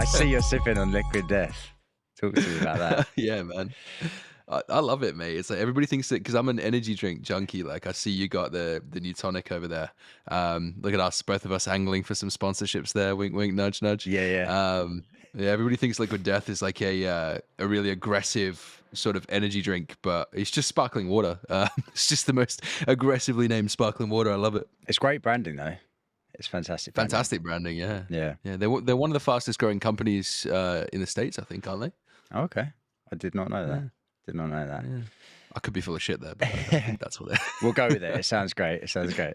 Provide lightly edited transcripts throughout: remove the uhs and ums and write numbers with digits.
I see you're sipping on liquid death. Talk to me about that. Yeah, man. I love it, mate. It's like everybody thinks that because I'm an energy drink junkie. Like I see you got the new tonic over there. Look at us, both of us angling for some sponsorships there. Wink, wink, nudge, nudge. Yeah, yeah. Yeah, everybody thinks Liquid Death is like a really aggressive sort of energy drink, but it's just sparkling water. It's just the most aggressively named sparkling water. I love it. It's great branding though. It's fantastic branding. Fantastic branding. Yeah, Yeah. yeah. They're one of the fastest growing companies in the States, I think, aren't Okay. I did not know they? that. Yeah. Did not know that. Yeah. I could be full of shit there, but I think that's what We'll go with it. It sounds great. It sounds great.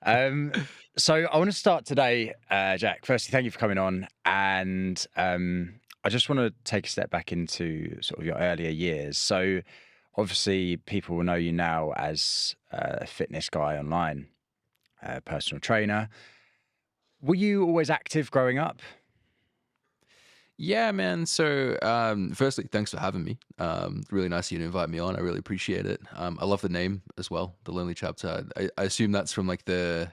Um, so I want to start today, Jack. Firstly, thank you for coming on. And I just want to take a step back into sort of your earlier years. So obviously, people will know you now as a fitness guy online, personal trainer. Were you always active growing up? Yeah, man. So, firstly, thanks for having me. Really nice of you to invite me on. I really appreciate it. I love the name as well, the Lonely Chapter. I assume that's from like the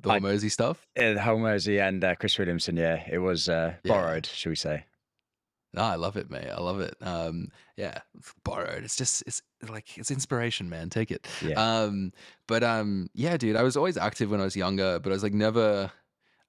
I Hormozy stuff. Holmesy and Chris Williamson. Yeah, it was Yeah. borrowed, shall we say? No, I love it, mate. I love it. Yeah, borrowed. It's like it's inspiration, man. Take it. Yeah. But yeah, dude. I was always active when I was younger, but I was like never.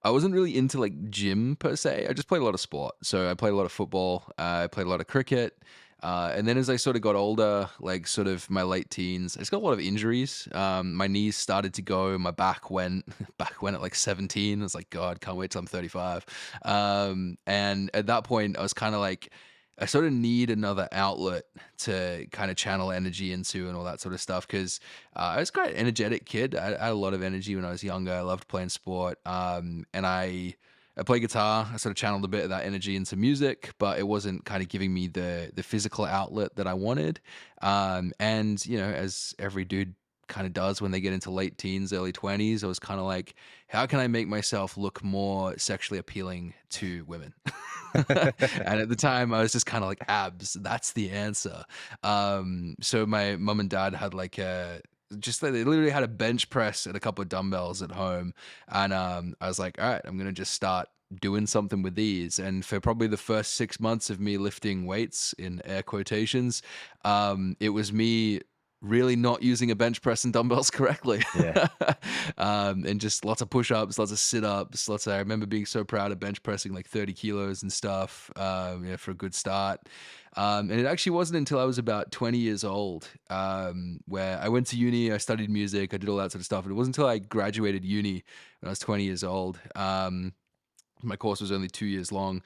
I wasn't really into like gym per se. I just played a lot of sport. So I played a lot of football. I played a lot of cricket. And then as I sort of got older, like sort of my late teens, I just got a lot of injuries. My knees started to go. My back went. Back went at like 17. I was like, God, can't wait till I'm 35. And at that point, I was kind of like, I sort of need another outlet to kind of channel energy into and all that sort of stuff because I was quite an energetic kid. I had a lot of energy when I was younger. I loved playing sport, and I play guitar. I sort of channeled a bit of that energy into music, but it wasn't kind of giving me the physical outlet that I wanted. And you know, as every dude kind of does when they get into late teens, early 20s, I was kind of like, how can I make myself look more sexually appealing to women? And at the time, I was just kind of like, abs, that's the answer. So my mom and dad had like just they literally had a bench press and a couple of dumbbells at home. And I was like, all right, I'm going to just start doing something with these. And for probably the first 6 months of me lifting weights in air quotations, it was me really not using a bench press and dumbbells correctly. Yeah. And just lots of push-ups, lots of sit-ups, I remember being so proud of bench pressing like 30 kilos and stuff, for a good start. And it actually wasn't until I was about 20 years old, where I went to uni, I studied music, I did all that sort of stuff. And it wasn't until I graduated uni when I was 20 years old. My course was only 2 years long.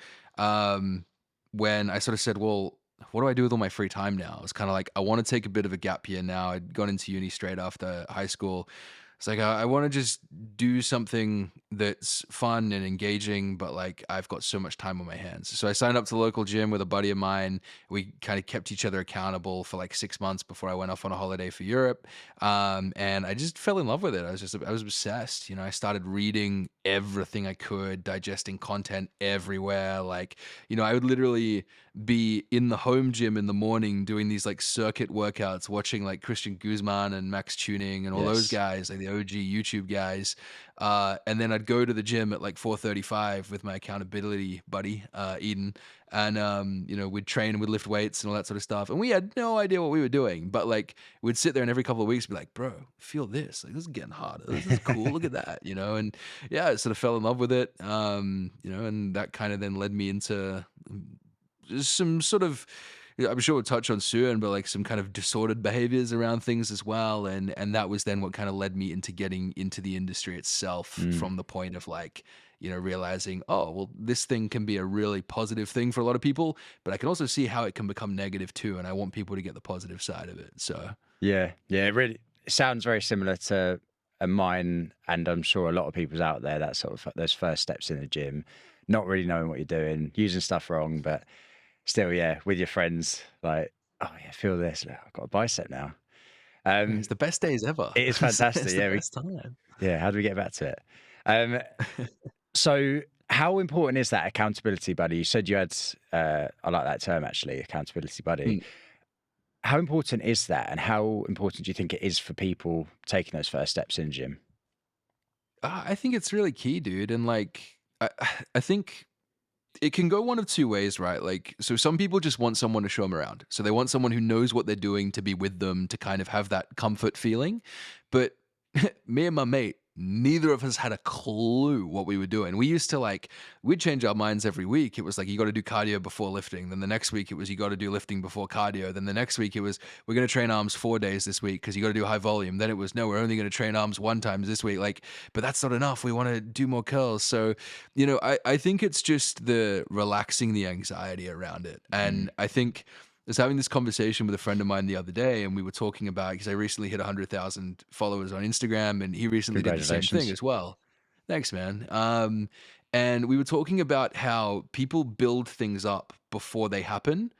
When I sort of said, well, what do I do with all my free time now? I was kind of like, I want to take a bit of a gap year now. I'd gone into uni straight after high school. It's like, I want to just do something that's fun and engaging, but like I've got so much time on my hands. So I signed up to the local gym with a buddy of mine. We kind of kept each other accountable for like 6 months before I went off on a holiday for Europe. And I just fell in love with it. I was obsessed. You know, I started reading everything I could, digesting content everywhere. Like, you know, I would literally be in the home gym in the morning doing these like circuit workouts, watching like Christian Guzman and Max Tuning and all those Yes. guys, like the OG YouTube guys. And then I'd go to the gym at like 4:35 with my accountability buddy, Eden. And, you know, we'd train and we'd lift weights and all that sort of stuff. And we had no idea what we were doing, but like we'd sit there and every couple of weeks be like, bro, feel this, like this is getting harder. This is cool. Look at that, you know? And yeah, I sort of fell in love with it. You know, and that kind of then led me into some sort of, I'm sure we'll touch on soon, but like some kind of disordered behaviors around things as well. And that was then what kind of led me into getting into the industry itself Mm. from the point of like, you know, realizing, oh, well, this thing can be a really positive thing for a lot of people, but I can also see how it can become negative too. And I want people to get the positive side of it. So Yeah. Yeah. It sounds very similar to mine, and I'm sure a lot of people's out there. That sort of those first steps in the gym, not really knowing what you're doing, using stuff wrong, but still, yeah, with your friends, like, oh yeah, feel this. Look, I've got a bicep now. it's the best days ever. It is It's fantastic. the Yeah. best time. Yeah. How do we get back to it? Um, so how important is that accountability buddy? You said you had, I like that term actually, accountability buddy. Mm. How important is that, and how important do you think it is for people taking those first steps in gym? I think it's really key, dude. And like, I think it can go one of two ways, right? Like, so some people just want someone to show them around. So they want someone who knows what they're doing to be with them to kind of have that comfort feeling. But me and my mate, neither of us had a clue what we were doing. We used to like, we'd change our minds every week. It was like, you got to do cardio before lifting. Then the next week it was, you got to do lifting before cardio. Then the next week it was, we're going to train arms 4 days this week because you got to do high volume. Then it was, no, we're only going to train arms 1 time this week. Like, but that's not enough. We want to do more curls. So, I think it's just the relaxing the anxiety around it. Mm. And I think, I was having this conversation with a friend of mine the other day, and we were talking about, because I recently hit 100,000 followers on Instagram, and he recently did the same thing Congratulations. as well. Thanks, man. And we were talking about how people build things up before they happen,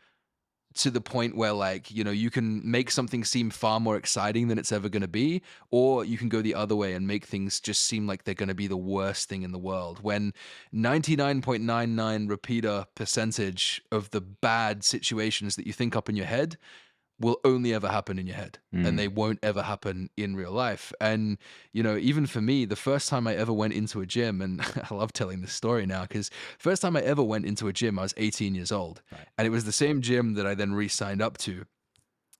to the point where, like, you can make something seem far more exciting than it's ever going to be, or you can go the other way and make things just seem like they're going to be the worst thing in the world, when 99.99 repeater percentage of the bad situations that you think up in your head will only ever happen in your head, and Mm. they won't ever happen in real life. And even for me, the first time I ever went into a gym, and I love telling this story now, because first time I ever went into a gym, I was 18 years old, Right. and it was the same gym that I then re-signed up to.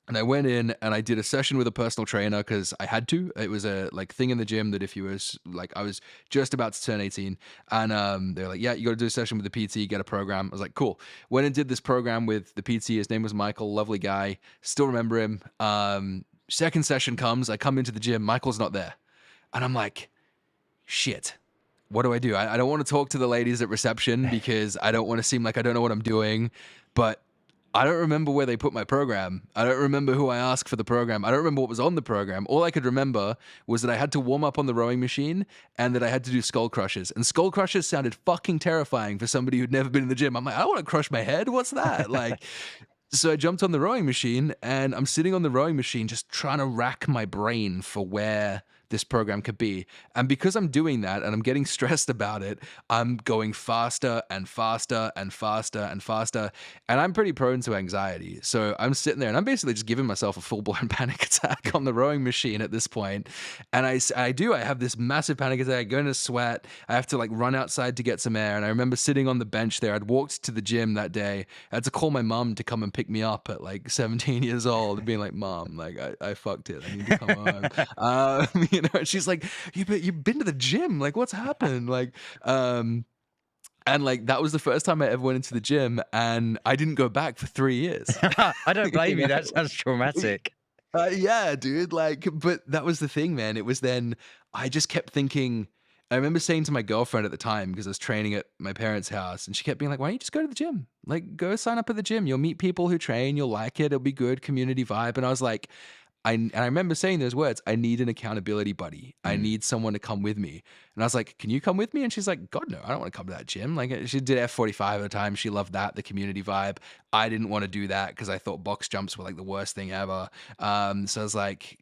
And I went in and I did a session with a personal trainer because I had to. It was a like thing in the gym that if you was like, I was just about to turn 18, and they're like, yeah, you got to do a session with the PT, get a program. I was like, cool. Went and did this program with the PT. His name was Michael, lovely guy. Still remember him. Second session comes, I come into the gym, Michael's not there. And I'm like, shit. What do I do? I don't want to talk to the ladies at reception because I don't want to seem like I don't know what I'm doing, but I don't remember where they put my program. I don't remember who I asked for the program. I don't remember what was on the program. All I could remember was that I had to warm up on the rowing machine and that I had to do skull crushes. And skull crushes sounded fucking terrifying for somebody who'd never been in the gym. I'm like, I don't want to crush my head. What's that? Like, so I jumped on the rowing machine and I'm sitting on the rowing machine just trying to rack my brain for where this program could be. And because I'm doing that and I'm getting stressed about it, I'm going faster and faster and faster and faster. And I'm pretty prone to anxiety. So I'm sitting there and I'm basically just giving myself a full blown panic attack on the rowing machine at this point. And I have this massive panic attack, going to sweat. I have to like run outside to get some air. And I remember sitting on the bench there. I'd walked to the gym that day. I had to call my mom to come and pick me up at like 17 years old, and being like, Mom, like I fucked it. I need to come home. And she's like, you've been to the gym. Like, what's happened? Like, and like, that was the first time I ever went into the gym, and I didn't go back for 3 years. I don't You blame you. know? That sounds traumatic. Yeah, dude. Like, but that was the thing, man. It was then I just kept thinking. I remember saying to my girlfriend at the time, because I was training at my parents' house, and she kept being like, "Why don't you just go to the gym? Like, go sign up at the gym. You'll meet people who train. You'll like it. It'll be good community vibe." And I was like, and I remember saying those words, I need an accountability buddy. I Mm. need someone to come with me. And I was like, can you come with me? And she's like, God, no, I don't want to come to that gym. Like, she did F45 at the time. She loved that, the community vibe. I didn't want to do that because I thought box jumps were like the worst thing ever. So I was like,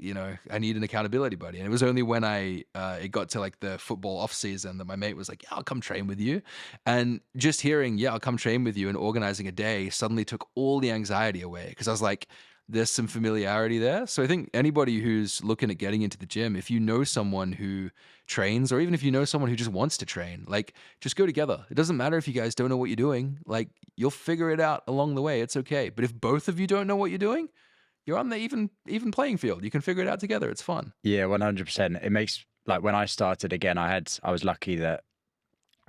I need an accountability buddy. And it was only when it got to like the football off season that my mate was like, yeah, I'll come train with you. And just hearing, yeah, I'll come train with you, and organizing a day suddenly took all the anxiety away, because I was like, there's some familiarity there. So I think anybody who's looking at getting into the gym, if you know someone who trains, or even if you know someone who just wants to train, like, just go together. It doesn't matter if you guys don't know what you're doing. Like, you'll figure it out along the way. It's okay. But if both of you don't know what you're doing, you're on the even playing field. You can figure it out together. It's fun. Yeah, 100%. It makes, like, when I started again, I was lucky that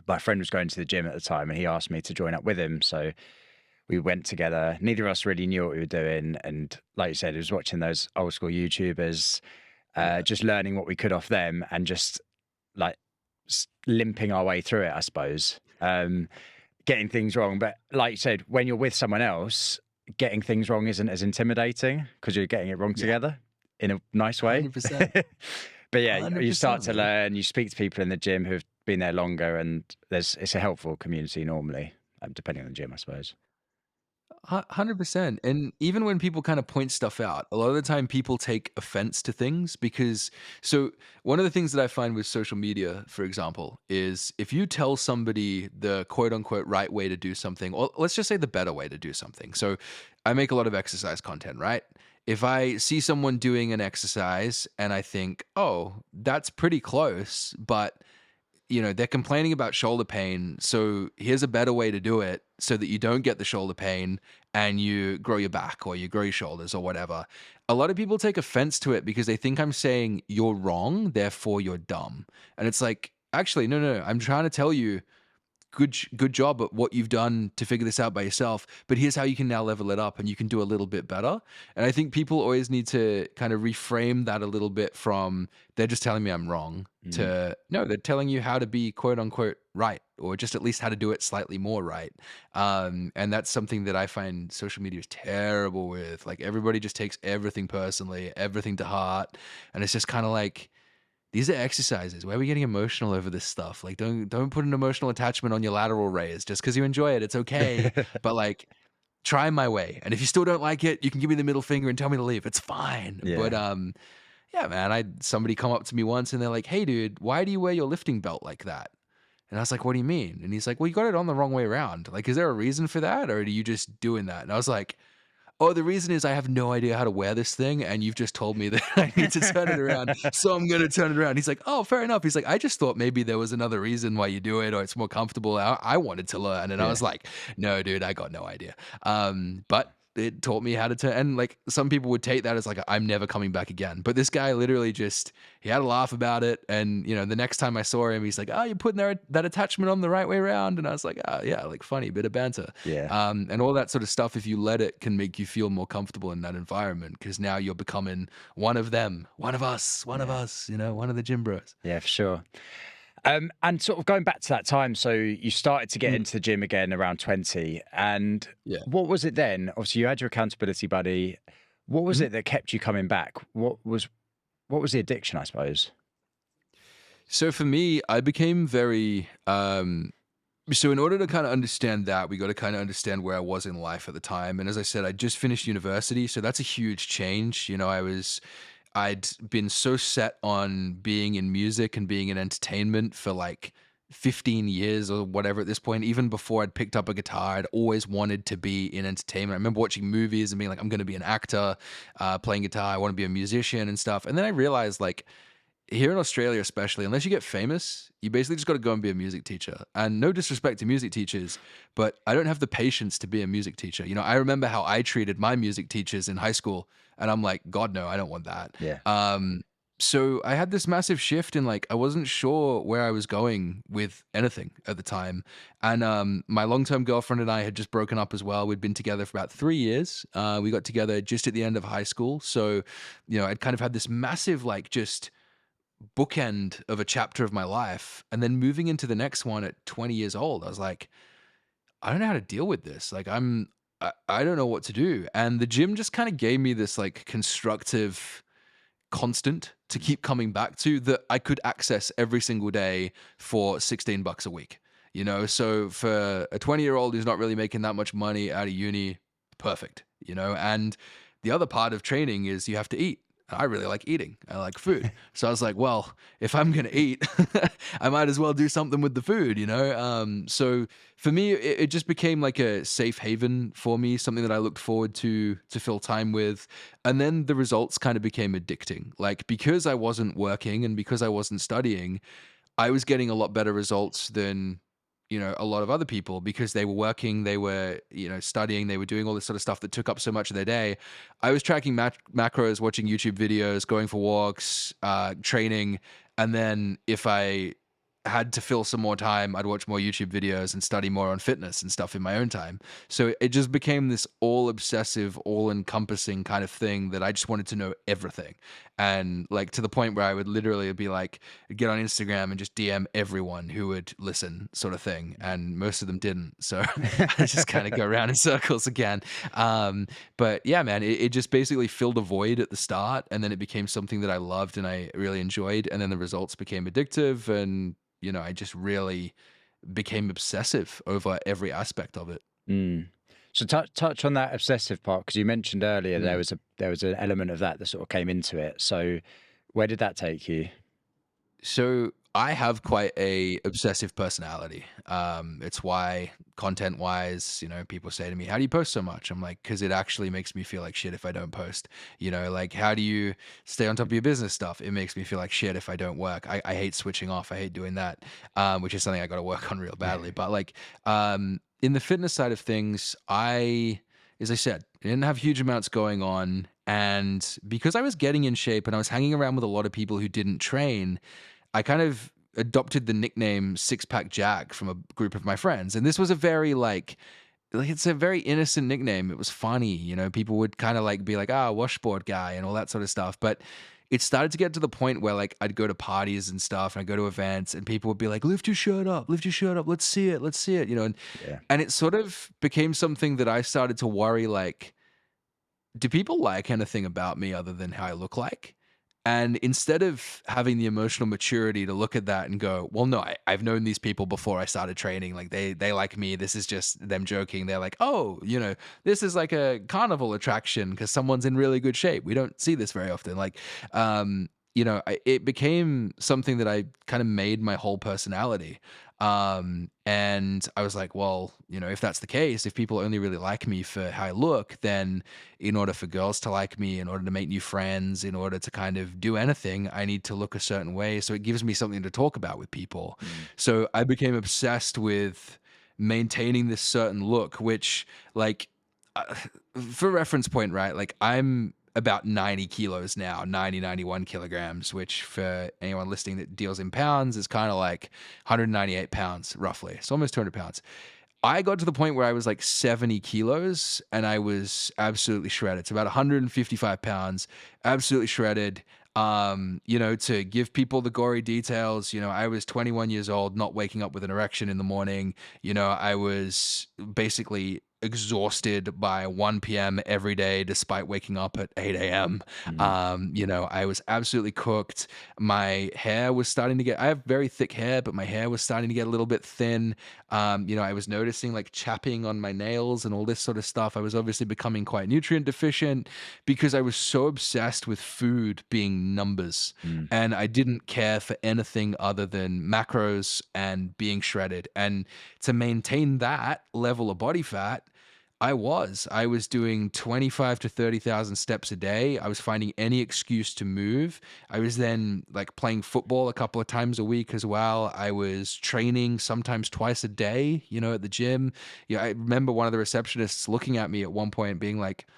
my friend was going to the gym at the time and he asked me to join up with him. So we went together. Neither of us really knew what we were doing. And like you said, it was watching those old school YouTubers, Yeah. just learning what we could off them and just like limping our way through it, I suppose. Getting things wrong. But like you said, when you're with someone else, getting things wrong isn't as intimidating because you're getting it wrong Yeah. together in a nice way. 100%. But yeah, you start 100%, to man. learn, you speak to people in the gym who've been there longer, and it's a helpful community normally, depending on the gym, I suppose. 100%. And even when people kind of point stuff out, a lot of the time people take offense to things because, so one of the things that I find with social media, for example, is if you tell somebody the quote unquote right way to do something, or let's just say the better way to do something. So I make a lot of exercise content, right? If I see someone doing an exercise and I think, oh, that's pretty close, but they're complaining about shoulder pain. So here's a better way to do it so that you don't get the shoulder pain and you grow your back or you grow your shoulders or whatever. A lot of people take offense to it because they think I'm saying you're wrong, therefore you're dumb. And it's like, actually, no, no, no. I'm trying to tell you good job at what you've done to figure this out by yourself, but here's how you can now level it up and you can do a little bit better. And I think people always need to kind of reframe that a little bit from they're just telling me I'm wrong Mm. to no, they're telling you how to be quote unquote right, or just at least how to do it slightly more right. And that's something that I find social media is terrible with. Like everybody just takes everything personally, everything to heart, and it's just kind of like these are exercises. Why are we getting emotional over this stuff? Like, don't put an emotional attachment on your lateral raise just because you enjoy it. It's okay, but like, try my way. And if you still don't like it, you can give me the middle finger and tell me to leave. It's fine. But Yeah. yeah, man. I had somebody come up to me once and they're like, "Hey, dude, why do you wear your lifting belt like that?" And I was like, "What do you mean?" And he's like, "Well, you got it on the wrong way around. Like, is there a reason for that, or are you just doing that?" And I was like, "Oh, the reason is I have no idea how to wear this thing, and you've just told me that I need to turn it around, so I'm gonna turn it around." He's like, "Oh, fair enough." He's like, "I just thought maybe there was another reason why you do it, or it's more comfortable. I wanted to learn." And I Yeah. was like, "No, dude, I got no idea." But it taught me how to turn. And like some people would take that as like I'm never coming back again. But this guy literally just he had a laugh about it. And the next time I saw him, he's like, "Oh, you're putting that attachment on the right way around." And I was like, "Oh yeah, like funny bit of banter." Yeah. And all that sort of stuff, if you let it, can make you feel more comfortable in that environment because now you're becoming one of them, one of Yeah. us, one of the gym bros. Yeah, for sure. And sort of going back to that time, so you started to get Mm, into the gym again around 20. And yeah. what was it then? Obviously, you had your accountability buddy. What was Mhm. it that kept you coming back? What was the addiction, I suppose? So for me, I became very so in order to kind of understand that, we got to kind of understand where I was in life at the time. And as I said, I just finished university, so that's a huge change. I'd been so set on being in music and being in entertainment for like 15 years or whatever at this point. Even before I'd picked up a guitar, I'd always wanted to be in entertainment. I remember watching movies and being like, I'm going to be an actor, playing guitar. I want to be a musician and stuff. And then I realized like here in Australia, especially, unless you get famous, you basically just got to go and be a music teacher. And no disrespect to music teachers, but I don't have the patience to be a music teacher. I remember how I treated my music teachers in high school, and I'm like, God, no, I don't want that. Yeah. So I had this massive shift in like I wasn't sure where I was going with anything at the time, and my long-term girlfriend and I had just broken up as well. We'd been together for about 3 years. We got together just at the end of high school, so I'd kind of had this massive like just bookend of a chapter of my life. And then moving into the next one at 20 years old, I was like, I don't know how to deal with this. Like, I don't know what to do. And the gym just kind of gave me this like constructive constant to keep coming back to that I could access every single day for 16 bucks a week. So for a 20-year-old who's not really making that much money out of uni, perfect. And the other part of training is you have to eat. I really like eating. I like food. So I was like, well, if I'm going to eat, I might as well do something with the food. So for me, it just became like a safe haven for me, something that I looked forward to fill time with. And then the results kind of became addicting. Like because I wasn't working and because I wasn't studying, I was getting a lot better results than a lot of other people because they were working, they were studying, they were doing all this sort of stuff that took up so much of their day. I was tracking macros, watching YouTube videos, going for walks, training, and then if I had to fill some more time, I'd watch more YouTube videos and study more on fitness and stuff in my own time. So it just became this all obsessive, all encompassing kind of thing that I just wanted to know everything. And like to the point where I would literally be like, get on Instagram and just DM everyone who would listen, sort of thing. And most of them didn't. So I just kind of go around in circles again. But yeah, man, it just basically filled a void at the start. And then it became something that I loved and I really enjoyed. And then the results became addictive. And I just really became obsessive over every aspect of it. Mm. So touch on that obsessive part because you mentioned earlier there Mm. was an element of that sort of came into it. So where did that take you? So I have quite a obsessive personality. It's why content-wise, people say to me, "How do you post so much?" I'm like, "'Cause it actually makes me feel like shit if I don't post." Like, "How do you stay on top of your business stuff?" It makes me feel like shit if I don't work. I hate switching off. I hate doing that, which is something I gotta work on real badly. But, like, in the fitness side of things, as I said, I didn't have huge amounts going on, and because I was getting in shape and I was hanging around with a lot of people who didn't train, I kind of adopted the nickname Six Pack Jack from a group of my friends. And this was a very it's a very innocent nickname. It was funny, people would kind of like be like, ah, washboard guy and all that sort of stuff. But it started to get to the point where like I'd go to parties and stuff and I'd go to events and people would be like, lift your shirt up, let's see it, Yeah. and it sort of became something that I started to worry like, do people like anything about me other than how I look like? And instead of having the emotional maturity to look at that and go, well, no, I've known these people before I started training. Like they like me. This is just them joking. They're like, oh, this is like a carnival attraction because someone's in really good shape. We don't see this very often. Like, it became something that I kind of made my whole personality. And I was like, well, if that's the case, if people only really like me for how I look, then in order for girls to like me, in order to make new friends, in order to kind of do anything, I need to look a certain way. So it gives me something to talk about with people. Mm. So I became obsessed with maintaining this certain look, which, like, uh, for reference point, right? Like, I'm about 90 kilos now, 91 kilograms, which for anyone listening that deals in pounds is kind of like 198 pounds roughly. It's almost 200 pounds. I got to the point where I was like 70 kilos and I was absolutely shredded. It's about 155 pounds, absolutely shredded. To give people the gory details, I was 21 years old, not waking up with an erection in the morning. I was basically exhausted by 1 p.m. every day, despite waking up at 8 a.m. Mm. I was absolutely cooked. My hair was starting to I have very thick hair, but my hair was starting to get a little bit thin. I was noticing like chapping on my nails and all this sort of stuff. I was obviously becoming quite nutrient deficient because I was so obsessed with food being numbers. Mm. And I didn't care for anything other than macros and being shredded. And to maintain that level of body fat, I was doing 25 to 30,000 steps a day. I was finding any excuse to move. I was then like playing football a couple of times a week as well. I was training sometimes twice a day, at the gym. Yeah, I remember one of the receptionists looking at me at one point being like,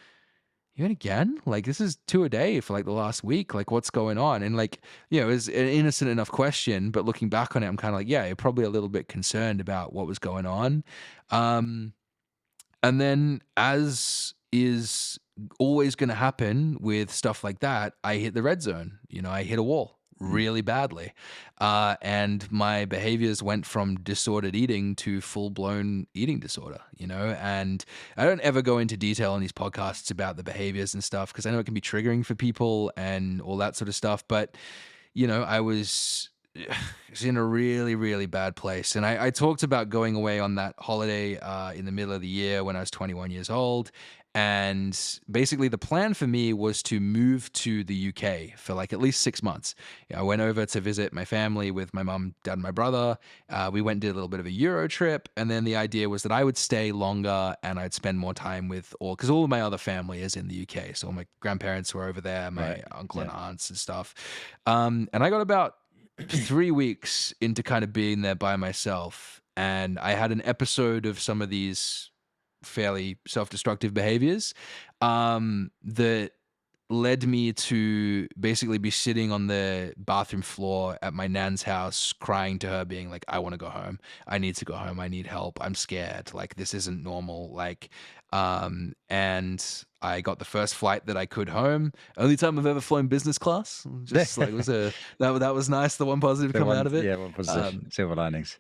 "You in again? Like this is two a day for like the last week. Like what's going on?" And like, it was an innocent enough question, but looking back on it, I'm kind of like, yeah, you're probably a little bit concerned about what was going on. Um, and then, as is always going to happen with stuff like that, I hit the red zone. I hit a wall Mm. really badly. And my behaviors went from disordered eating to full blown eating disorder, And I don't ever go into detail on these podcasts about the behaviors and stuff because I know it can be triggering for people and all that sort of stuff. But I was in a really, really bad place. And I talked about going away on that holiday in the middle of the year when I was 21 years old. And basically, the plan for me was to move to the UK for like at least 6 months. I went over to visit my family with my mom, dad, and my brother. We went and did a little bit of a Euro trip. And then the idea was that I would stay longer and I'd spend more time with because all of my other family is in the UK. So all my grandparents were over there, Right. my uncle and Yeah. aunts and stuff. And I got about 3 weeks into kind of being there by myself, and I had an episode of some of these fairly self-destructive behaviors that led me to basically be sitting on the bathroom floor at my nan's house crying to her being like, I want to go home, I need to go home, I need help, I'm scared, like this isn't normal, like and I got the first flight that I could home. Only time I've ever flown business class. Just like it was that was nice. The one positive The coming one, out of it. yeah, one positive Um, silver linings.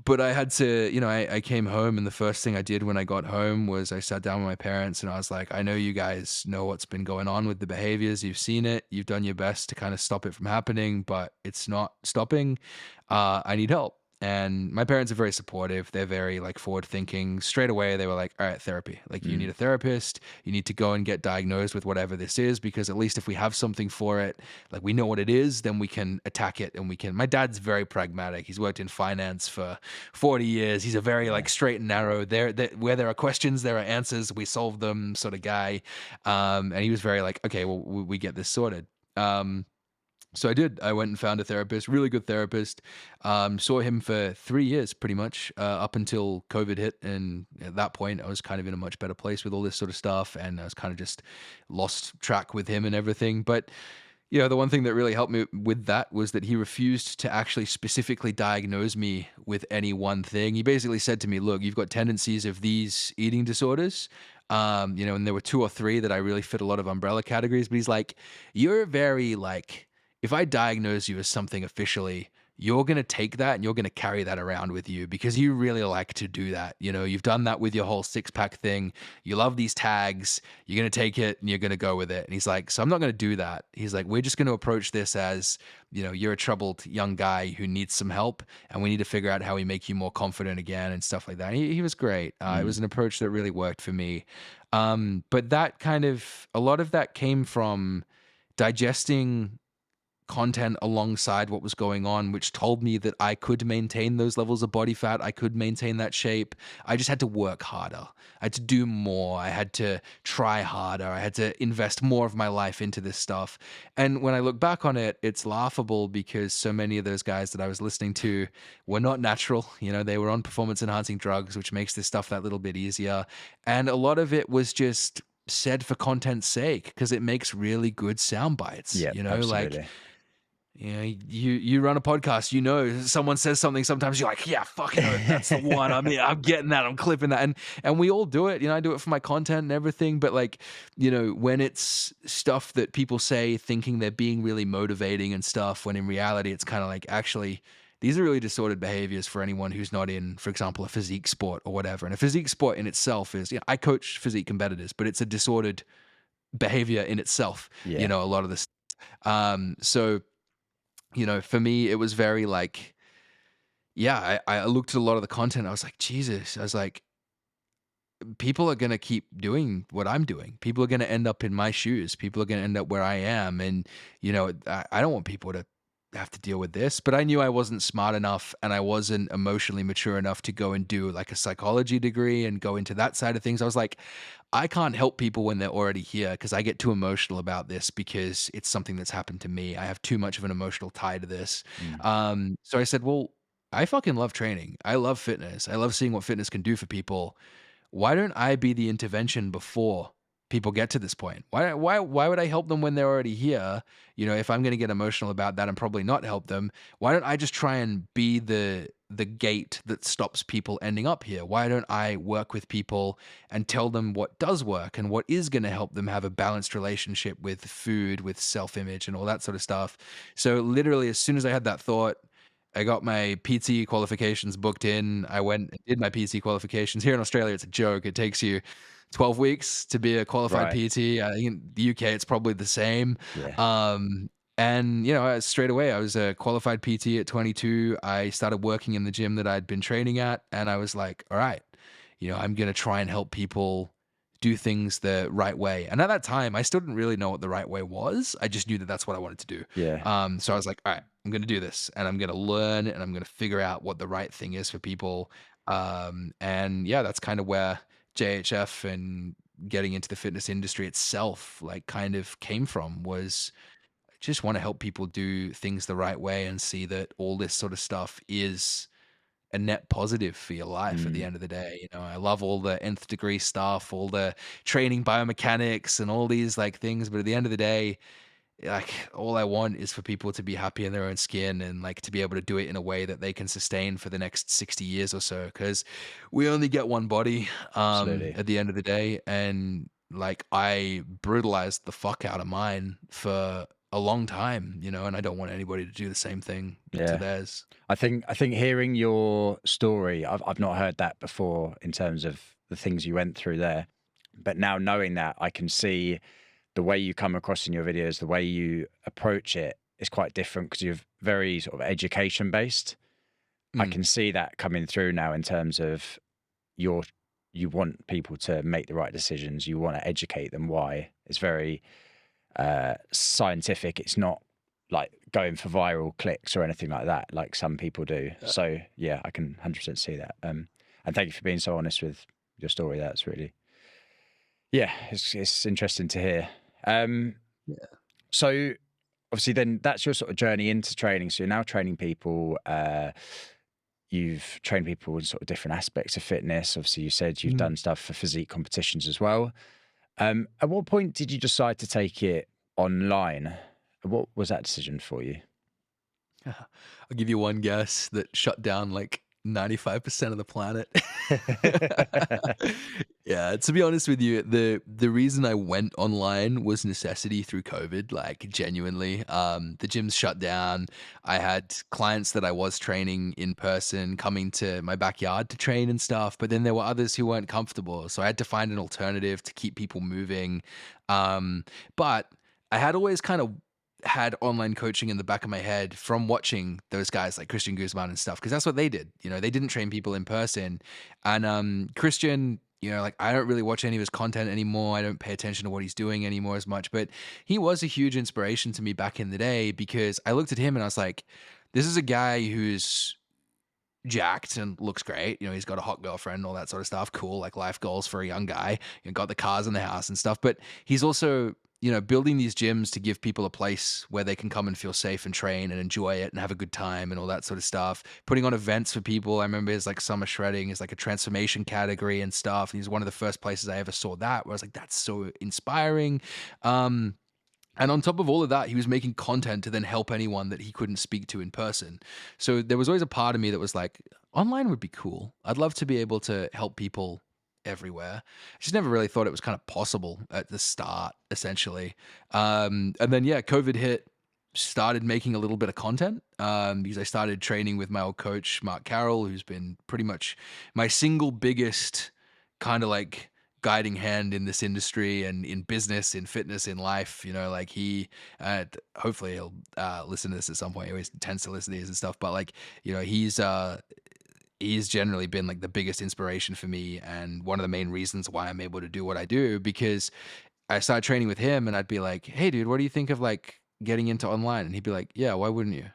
but I had to, I came home and the first thing I did when I got home was I sat down with my parents and I was like, I know you guys know what's been going on with the behaviors. You've seen it. You've done your best to kind of stop it from happening, but it's not stopping. I need help. And my parents are very supportive. They're very like forward thinking. Straight away, they were like, all right, therapy. Like, you need Mm. a therapist. You need to go and get diagnosed with whatever this is, because at least if we have something for it, like we know what it is, then we can attack it and we can. My dad's very pragmatic. He's worked in finance for 40 years. He's a very Yeah. like straight and narrow. Where there are questions, there are answers. We solve them sort of guy. And he was very like, okay, well, we get this sorted. So I did. I went and found a therapist, really good therapist. Saw him for 3 years, pretty much, up until COVID hit. And at that point, I was kind of in a much better place with all this sort of stuff, and I was kind of just lost track with him and everything. But the one thing that really helped me with that was that he refused to actually specifically diagnose me with any one thing. He basically said to me, "Look, you've got tendencies of these eating disorders." And there were two or three that I really fit a lot of umbrella categories. But he's like, "You're very like." If I diagnose you as something officially, you're going to take that and you're going to carry that around with you because you really like to do that. You've done that with your whole six pack thing. You love these tags. You're going to take it and you're going to go with it." And he's like, "So I'm not going to do that." He's like, "We're just going to approach this as, you're a troubled young guy who needs some help, and we need to figure out how we make you more confident again," and stuff like that. And he was great. It Mm. was an approach that really worked for me. But a lot of that came from digesting content alongside what was going on, which told me that I could maintain those levels of body fat. I could maintain that shape. I just had to work harder. I had to do more. I had to try harder. I had to invest more of my life into this stuff. And when I look back on it, it's laughable because so many of those guys that I was listening to were not natural. They were on performance enhancing drugs, which makes this stuff that little bit easier. And a lot of it was just said for content's sake because it makes really good sound bites, Yep, like absolutely. you run a podcast, someone says something, sometimes you're like, yeah, fucking oath, that's the one. I mean, I'm getting that, I'm clipping that. And we all do it. I do it for my content and everything. But like, when it's stuff that people say thinking they're being really motivating and stuff, when in reality it's kind of like, actually, these are really disordered behaviors for anyone who's not in, for example, a physique sport or whatever. And a physique sport in itself is, I coach physique competitors, but it's a disordered behavior in itself, Yeah. a lot of this. So for me, it was very like, yeah, I looked at a lot of the content. I was like, Jesus, I was like, people are going to keep doing what I'm doing. People are going to end up in my shoes. People are going to end up where I am. And, I don't want people to have to deal with this, but I knew I wasn't smart enough and I wasn't emotionally mature enough to go and do like a psychology degree and go into that side of things. I was like, I can't help people when they're already here because I get too emotional about this because it's something that's happened to me. I have too much of an emotional tie to this. Mm. So I said, well, I fucking love training. I love fitness. I love seeing what fitness can do for people. Why don't I be the intervention before people get to this point? Why would I help them when they're already here? If I'm going to get emotional about that and probably not help them, why don't I just try and be the gate that stops people ending up here? Why don't I work with people and tell them what does work and what is going to help them have a balanced relationship with food, with self-image and all that sort of stuff? So literally as soon as I had that thought, I got my PT qualifications booked in. I went and did my PT qualifications. Here in Australia, it's a joke. It takes you 12 weeks to be a qualified Right. PT. I think in the UK, it's probably the same. Yeah. And straight away, I was a qualified PT at 22. I started working in the gym that I'd been training at, and I was like, all right, I'm gonna try and help people do things the right way. And at that time, I still didn't really know what the right way was. I just knew that that's what I wanted to do. Yeah. So I was like, all right, I'm going to do this and I'm going to learn and I'm going to figure out what the right thing is for people. And yeah, that's kind of where JHF and getting into the fitness industry itself, like kind of came from, was I just want to help people do things the right way and see that all this sort of stuff is a net positive for your life at the Mm. end of the day. I love all the nth degree stuff, all the training biomechanics and all these like things. But at the end of the day, like all I want is for people to be happy in their own skin and like to be able to do it in a way that they can sustain for the next 60 years or so. Cause we only get one body Absolutely. at the end of the day. And like I brutalized the fuck out of mine for a long time, and I don't want anybody to do the same thing to Yeah. theirs. I think hearing your story, I've not heard that before in terms of the things you went through there. But now knowing that, I can see the way you come across in your videos, the way you approach it is quite different because you're very sort of education based. I Mm. can see that coming through now in terms of your you want people to make the right decisions. You want to educate them why. It's very scientific. It's not like going for viral clicks or anything like that, like some people do. So yeah, I can 100% see that. And thank you for being so honest with your story. That's really, yeah, it's interesting to hear. Um, Yeah. so obviously, then that's your sort of journey into training. So you're now training people. You've trained people in sort of different aspects of fitness. Obviously, you said you've Mm. done stuff for physique competitions as well. At what point did you decide to take it online? What was that decision for you? I'll give you one guess that shut down like 95% of the planet. Yeah, to be honest with you, the reason I went online was necessity through COVID, like genuinely. The gyms shut down. I had clients that I was training in person coming to my backyard to train and stuff, but then there were others who weren't comfortable. So I had to find an alternative to keep people moving. But I had always kind of had online coaching in the back of my head from watching those guys like Christian Guzman and stuff, because that's what they did. You know, they didn't train people in person. And Christian, you know, like I don't really watch any of his content anymore. I don't pay attention to what he's doing anymore as much, but he was a huge inspiration to me back in the day because I looked at him and I was like, this is a guy who's jacked and looks great. You know, he's got a hot girlfriend, all that sort of stuff. Cool, like life goals for a young guy. You know, got the cars in the house and stuff. But he's also, you know, building these gyms to give people a place where they can come and feel safe and train and enjoy it and have a good time and all that sort of stuff. Putting on events for people. I remember his like summer shredding is like a transformation category and stuff. And he's one of the first places I ever saw that where I was like, that's so inspiring. Um, and on top of all of that, he was making content to then help anyone that he couldn't speak to in person. So there was always a part of me that was like, online would be cool. I'd love to be able to help people everywhere. I just never really thought it was kind of possible at the start, essentially. And then, yeah, COVID hit, started making a little bit of content because I started training with my old coach, Mark Carroll, who's been pretty much my single biggest kind of like guiding hand in this industry and in business, in fitness, in life. You know, like hopefully he'll listen to this at some point. He always tends to listen to these and stuff, but like, you know, he's generally been like the biggest inspiration for me and one of the main reasons why I'm able to do what I do, because I started training with him and I'd be like, hey dude, what do you think of like getting into online? And he'd be like, yeah, why wouldn't you?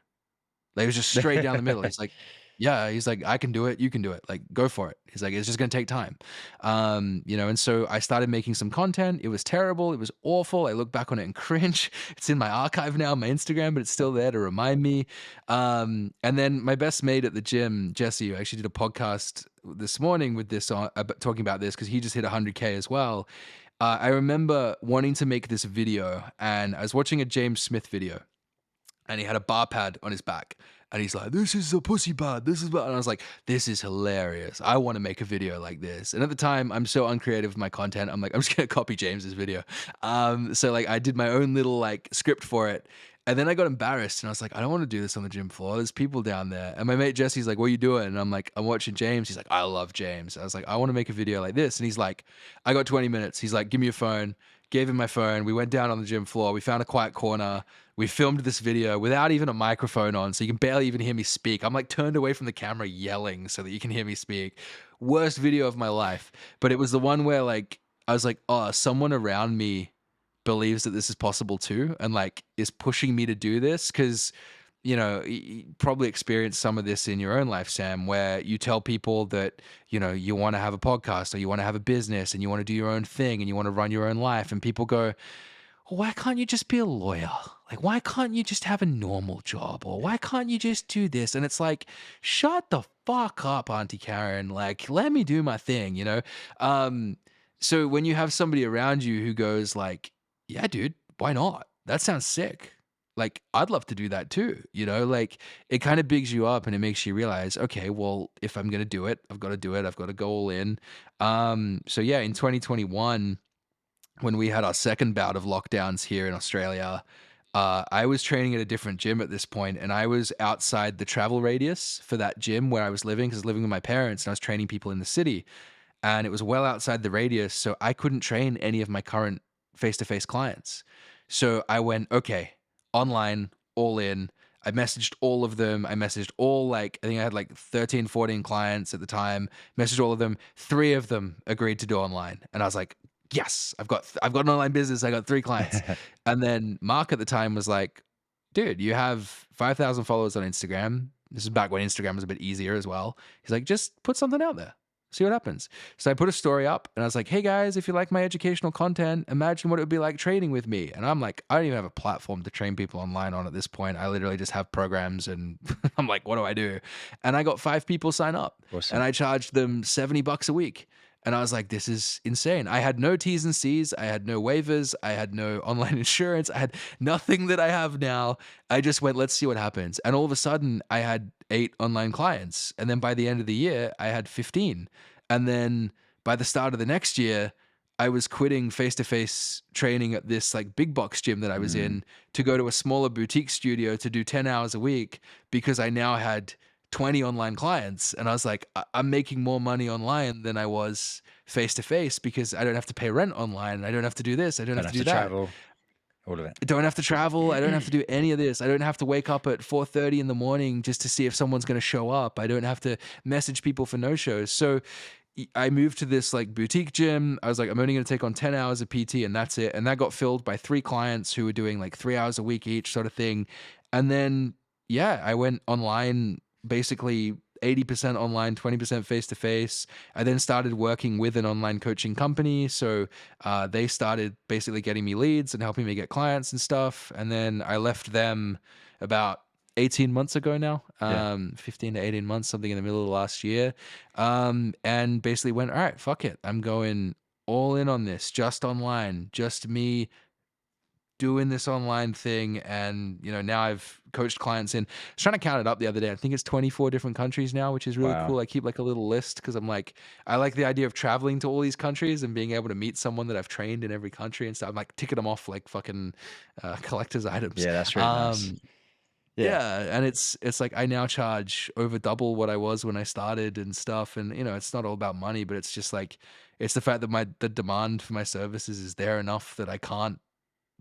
Like, it was just straight down the middle. He's like, "Yeah," he's like, "I can do it, you can do it, like, go for it." He's like, "It's just gonna take time." You know, and so I started making some content. It was terrible, it was awful. I look back on it and cringe. It's in my archive now, my Instagram, but it's still there to remind me. And then my best mate at the gym, Jesse, who actually did a podcast this morning with this on talking about this because he just hit 100K as well. I remember wanting to make this video, and I was watching a James Smith video and he had a bar pad on his back. And he's like, "This is a pussy pad. This is what," and I was like, "This is hilarious. I want to make a video like this." And at the time, I'm so uncreative with my content. I'm like, I'm just gonna copy James's video. So like, I did my own little like script for it. And then I got embarrassed and I was like, I don't want to do this on the gym floor. There's people down there. And my mate Jesse's like, "What are you doing?" And I'm like, "I'm watching James." He's like, "I love James." I was like, "I want to make a video like this." And he's like, "I got 20 minutes." He's like, "Give me your phone." Gave him my phone. We went down on the gym floor. We found a quiet corner. We filmed this video without even a microphone on, so you can barely even hear me speak. I'm like turned away from the camera yelling so that you can hear me speak. Worst video of my life. But it was the one where like I was like, oh, someone around me believes that this is possible too, and like is pushing me to do this because you know, you probably experienced some of this in your own life, Sam, where you tell people that, you know, you want to have a podcast or you want to have a business and you want to do your own thing and you want to run your own life. And people go, why can't you just be a lawyer? Like, why can't you just have a normal job? Or why can't you just do this? And it's like, shut the fuck up, Auntie Karen. Like, let me do my thing, you know? Um, so when you have somebody around you who goes like, yeah, dude, why not? That sounds sick. Like, I'd love to do that too, you know? Like, it kind of bigs you up and it makes you realize, okay, well, if I'm going to do it, I've got to do it. I've got to go all in. So yeah, in 2021, when we had our second bout of lockdowns here in Australia, I was training at a different gym at this point, and I was outside the travel radius for that gym where I was living because I was living with my parents and I was training people in the city. And it was well outside the radius, so I couldn't train any of my current face to face clients. So I went, okay, online, all in. I messaged all of them. I messaged all, like, I think I had like 13, 14 clients at the time. Messaged all of them. 3 of them agreed to do online. And I was like, yes, I've got an online business. I got 3 clients. And then Mark at the time was like, dude, you have 5,000 followers on Instagram. This is back when Instagram was a bit easier as well. He's like, just put something out there. See what happens. So I put a story up and I was like, hey guys, if you like my educational content, imagine what it would be like trading with me. And I'm like, I don't even have a platform to train people online on at this point. I literally just have programs and I'm like, what do I do? And I got 5 people sign up and Awesome. I charged them $70 a week. And I was like, this is insane. I had no T's and C's. I had no waivers. I had no online insurance. I had nothing that I have now. I just went, let's see what happens. And all of a sudden, I had 8 online clients. And then by the end of the year, I had 15. And then by the start of the next year, I was quitting face-to-face training at this like big box gym that I was Mm. in to go to a smaller boutique studio to do 10 hours a week because I now had 20 online clients. And I was like, I'm making more money online than I was face-to-face because I don't have to pay rent online. I don't have to do this. I don't Don't have to have do to that. travel, all of it. I don't have to travel. I don't have to do any of this. I don't have to wake up at 4:30 in the morning just to see if someone's going to show up. I don't have to message people for no shows. So I moved to this like boutique gym. I was like, I'm only going to take on 10 hours of PT and that's it. And that got filled by 3 clients who were doing like 3 hours a week each sort of thing. And then, yeah, I went online basically 80% online, 20% face to face. I then started working with an online coaching company. So they started basically getting me leads and helping me get clients and stuff. And then I left them about 18 months ago now, Yeah. 15 to 18 months, something in the middle of last year. And basically went, all right, fuck it. I'm going all in on this, just online, just me doing this online thing. And, now I've coached clients in, I was trying to count it up the other day. I think it's 24 different countries now, which is really Wow. cool. I keep like a little list because I'm like, I like the idea of traveling to all these countries and being able to meet someone that I've trained in every country and stuff. I'm like ticking them off like fucking collector's items. Yeah, that's really nice. Yeah. Yeah, and it's like I now charge over double what I was when I started and stuff, and it's not all about money, but it's just like it's the fact that the demand for my services is there enough that I can't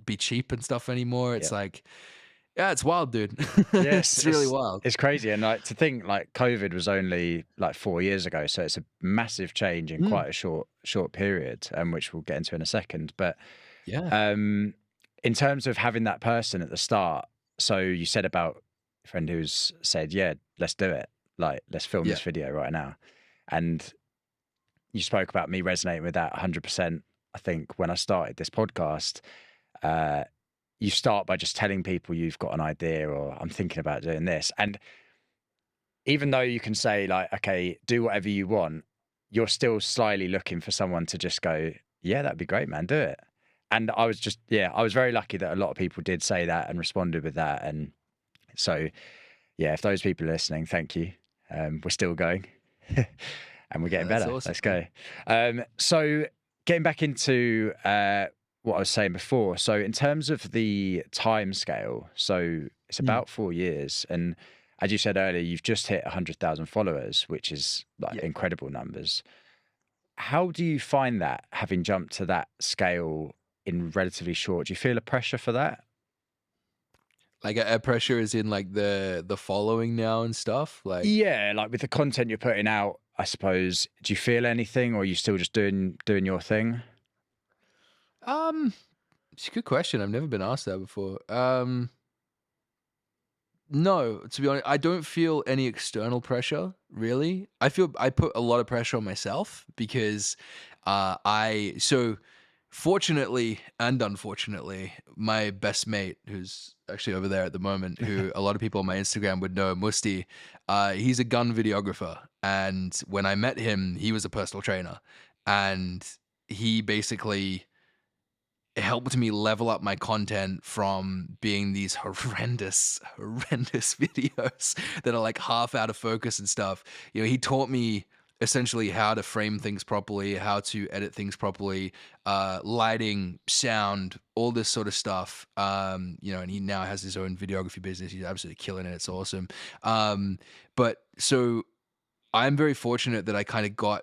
be cheap and stuff anymore. It's Yeah. like, yeah, it's wild, dude. Yes, It's really wild. it's crazy, and like to think like COVID was only like 4 years ago, so it's a massive change in Mm, quite a short period, which we'll get into in a second. But yeah, um, in terms of having that person at the start, so you said about a friend who's said, "Yeah, let's do it. Like, let's film yeah, this video right now," and you spoke about me resonating with that 100%. I think when I started this podcast, uh, you start by just telling people you've got an idea or I'm thinking about doing this. And even though you can say, like, okay, do whatever you want, you're still slyly looking for someone to just go, yeah, that'd be great, man, do it. And I was just, yeah, I was very lucky that a lot of people did say that and responded with that. And so, yeah, if those people are listening, thank you. We're still going and we're getting that's better. awesome, Let's man. go. So, getting back into what I was saying before. So, in terms of the time scale, so it's Mm, about 4 years. And as you said earlier, you've just hit 100,000 followers, which is like yeah. incredible numbers. How do you find that having jumped to that scale in relatively short? Do you feel a pressure for that? Like a pressure is in like the following now and stuff. Like, Yeah, like with the content you're putting out, I suppose, do you feel anything or are you still just doing your thing? um, it's a good question. I've never been asked that before. No, to be honest, I don't feel any external pressure, really. I feel I put a lot of pressure on myself because fortunately and unfortunately, my best mate, who's actually over there at the moment, who a lot of people on my Instagram would know, Musti, he's a gun videographer. And when I met him, he was a personal trainer. And he basically helped me level up my content from being these horrendous videos that are like half out of focus and stuff. He taught me essentially how to frame things properly, how to edit things properly, lighting, sound, all this sort of stuff. And he now has his own videography business. He's absolutely killing it. It's awesome. But so I'm very fortunate that I kind of got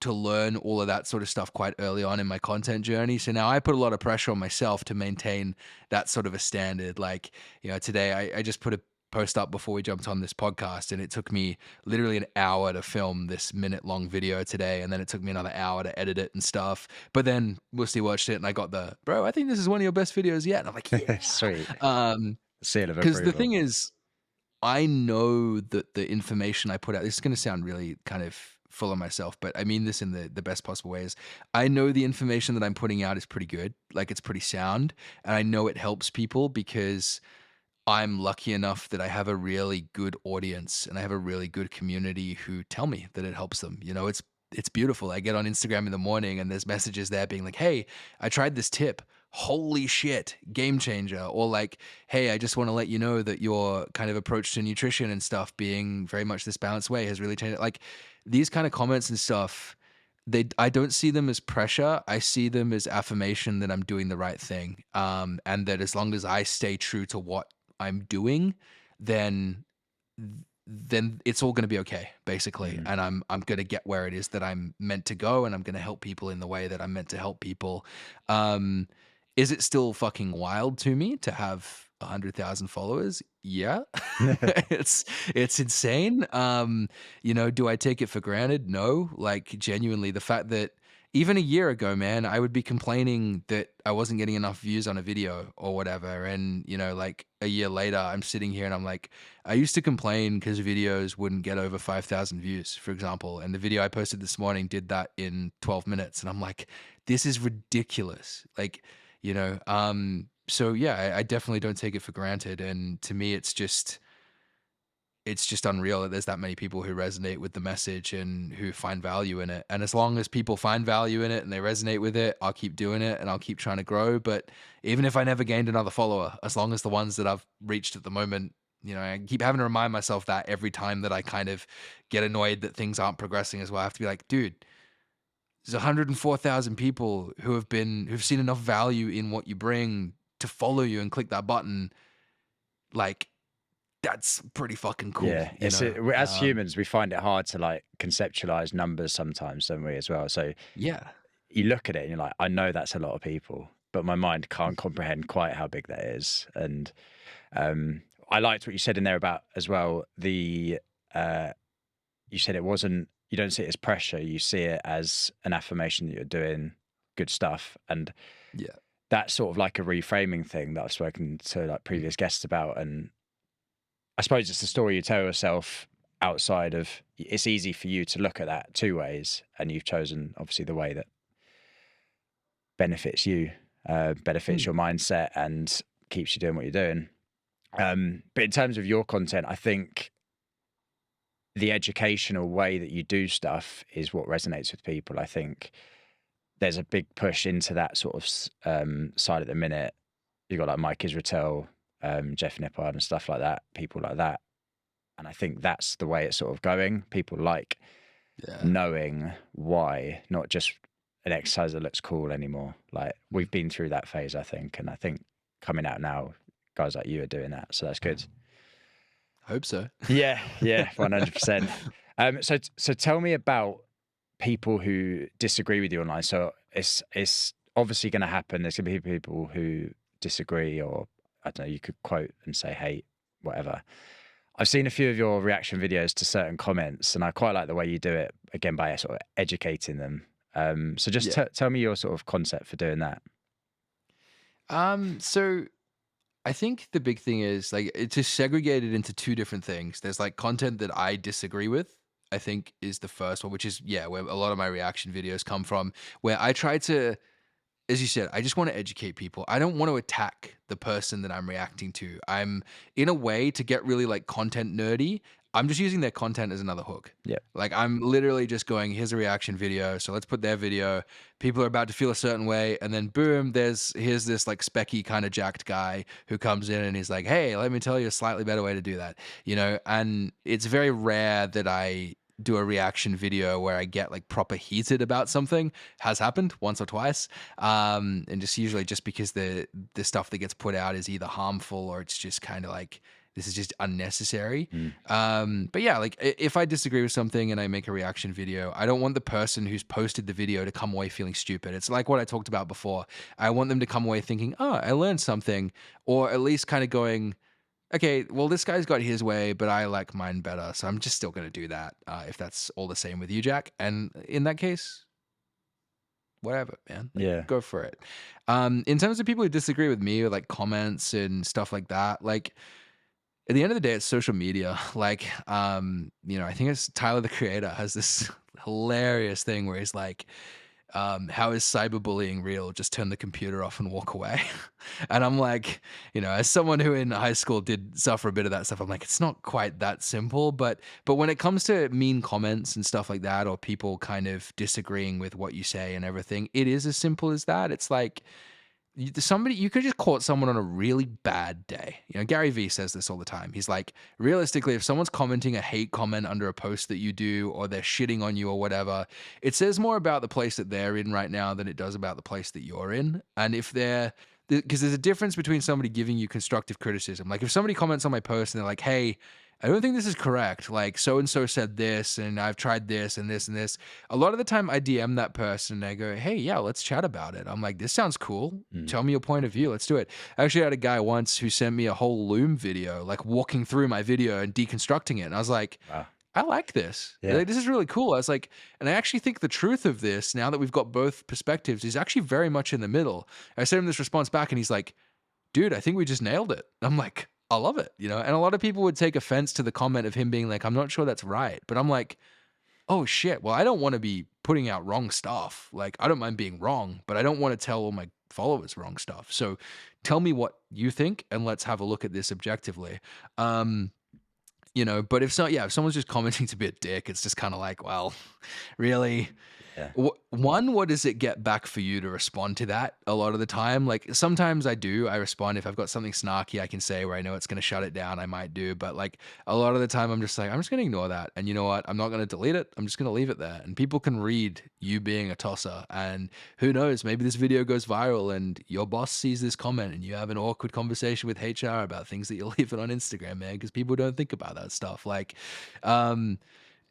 to learn all of that sort of stuff quite early on in my content journey. So now I put a lot of pressure on myself to maintain that sort of a standard. Like, today I just put post up before we jumped on this podcast, and it took me literally an hour to film this minute-long video today, and then it took me another hour to edit it and stuff. But then Musty watched it, and I got the, "Bro, I think this is one of your best videos yet." And I'm like, "Yeah." Sweet. Seal of Because the approval. thing is, I know that the information I put out, this is going to sound really kind of full of myself, but I mean this in the best possible ways. I know the information that I'm putting out is pretty good. Like, it's pretty sound. And I know it helps people because I'm lucky enough that I have a really good audience and I have a really good community who tell me that it helps them. You know, it's beautiful. I get on Instagram in the morning and there's messages there being like, "Hey, I tried this tip. Holy shit, game changer." Or like, "Hey, I just want to let you know that your kind of approach to nutrition and stuff being very much this balanced way has really changed." Like, these kind of comments and stuff, I don't see them as pressure. I see them as affirmation that I'm doing the right thing. And that as long as I stay true to what I'm doing, then then it's all going to be okay, basically. Mm. And I'm going to get where it is that I'm meant to go, and I'm going to help people in the way that I'm meant to help people. Um, is it still fucking wild to me to have 100,000 followers? Yeah, it's insane. You know, do I take it for granted? No. Like, genuinely, the fact that even a year ago, man, I would be complaining that I wasn't getting enough views on a video or whatever. And, you know, like a year later, I'm sitting here and I'm like, I used to complain because videos wouldn't get over 5,000 views, for example. And the video I posted this morning did that in 12 minutes. And I'm like, this is ridiculous. Like, you know, so yeah, I definitely don't take it for granted. And to me, it's just unreal that there's that many people who resonate with the message and who find value in it. And as long as people find value in it and they resonate with it, I'll keep doing it and I'll keep trying to grow. But even if I never gained another follower, as long as the ones that I've reached at the moment, you know, I keep having to remind myself that every time that I kind of get annoyed that things aren't progressing as well. I have to be like, dude, there's 104,000 people who've seen enough value in what you bring to follow you and click that button. Like, that's pretty fucking cool, Yeah, you know? as humans, we find it hard to like conceptualize numbers sometimes, don't we, as well? So Yeah. you look at it and you're like, I know that's a lot of people, but my mind can't comprehend quite how big that is. And I liked what you said in there about as well. Uh, you said you don't see it as pressure, you see it as an affirmation that you're doing good stuff. And Yeah. that's sort of like a reframing thing that I've spoken to like previous guests about. And I suppose it's the story you tell yourself outside of it's easy for you to look at that two ways, and you've chosen obviously the way that benefits you, benefits Mm. your mindset, and keeps you doing what you're doing. But in terms of your content, I think the educational way that you do stuff is what resonates with people. I think there's a big push into that sort of side at the minute. You've got like Mike Israel, Jeff Nippard and stuff like that, people like that. And I think that's the way it's sort of going. People like Yeah. knowing why, not just an exercise that looks cool anymore. Like we've been through that phase, I think. And I think coming out now, guys like you are doing that. So that's good. Hope so. Yeah, 100%. So tell me about people who disagree with you online. So it's obviously going to happen. There's going to be people who disagree, or I don't know. You could quote and say hate, whatever. I've seen a few of your reaction videos to certain comments, and I quite like the way you do it. Again, by sort of educating them. So just Yeah. tell me your sort of concept for doing that. So I think the big thing is like it's just segregated into two different things. There's like content that I disagree with, I think is the first one, which is yeah, where a lot of my reaction videos come from, where I try to, as you said, I just want to educate people. I don't want to attack the person that I'm reacting to. I'm in a way to get really like content nerdy. I'm just using their content as another hook. Yeah. Like I'm literally just going, here's a reaction video. So let's put their video. People are about to feel a certain way. And then boom, here's this like specky kind of jacked guy who comes in and he's like, hey, let me tell you a slightly better way to do that. You know, and it's very rare that I do a reaction video where I get like proper heated about something. Has happened once or twice. And just usually just because the stuff that gets put out is either harmful or it's just kind of like, this is just unnecessary. But yeah, like if I disagree with something and I make a reaction video, I don't want the person who's posted the video to come away feeling stupid. It's like what I talked about before. I want them to come away thinking, oh, I learned something, or at least kind of going, okay, well, this guy's got his way, but I like mine better, so I'm just still gonna do that, if that's all the same with you, Jack. And in that case, whatever, man. Like, Yeah. go for it. In terms of people who disagree with me with like comments and stuff like that, like at the end of the day, it's social media. Like, I think it's Tyler the Creator has this hilarious thing where he's like, how is cyberbullying real? Just turn the computer off and walk away. And I'm like, as someone who in high school did suffer a bit of that stuff, I'm like, it's not quite that simple. But when it comes to mean comments and stuff like that, or people kind of disagreeing with what you say and everything, it is as simple as that. It's like somebody you could just caught someone on a really bad day. Gary Vee says this all the time. He's like, realistically, if someone's commenting a hate comment under a post that you do, or they're shitting on you or whatever, it says more about the place that they're in right now than it does about the place that you're in. And if they're because there's a difference between somebody giving you constructive criticism. Like if somebody comments on my post and they're like, hey, I don't think this is correct. Like so and so said this, and I've tried this and this and this. A lot of the time I DM that person and I go, hey, yeah, let's chat about it. I'm like, this sounds cool. Mm. Tell me your point of view. Let's do it. I actually had a guy once who sent me a whole Loom video, like walking through my video and deconstructing it. And I was like, Wow. I like this. Yeah. Like, this is really cool. I was like, and I actually think the truth of this, now that we've got both perspectives, is actually very much in the middle. I sent him this response back and he's like, dude, I think we just nailed it. I'm like, I love it. And a lot of people would take offense to the comment of him being like, I'm not sure that's right. But I'm like, oh shit. Well, I don't want to be putting out wrong stuff. Like, I don't mind being wrong, but I don't want to tell all my followers wrong stuff. So tell me what you think and let's have a look at this objectively. But if someone's just commenting to be a dick, it's just kind of like, well, really? Yeah. One, what does it get back for you to respond to that a lot of the time? Like sometimes I respond if I've got something snarky I can say where I know it's going to shut it down, I might do. But like a lot of the time I'm just like, I'm just going to ignore that. And you know what? I'm not going to delete it. I'm just going to leave it there. And people can read you being a tosser. And who knows, maybe this video goes viral and your boss sees this comment and you have an awkward conversation with HR about things that you're leaving on Instagram, man, because people don't think about that stuff. Like,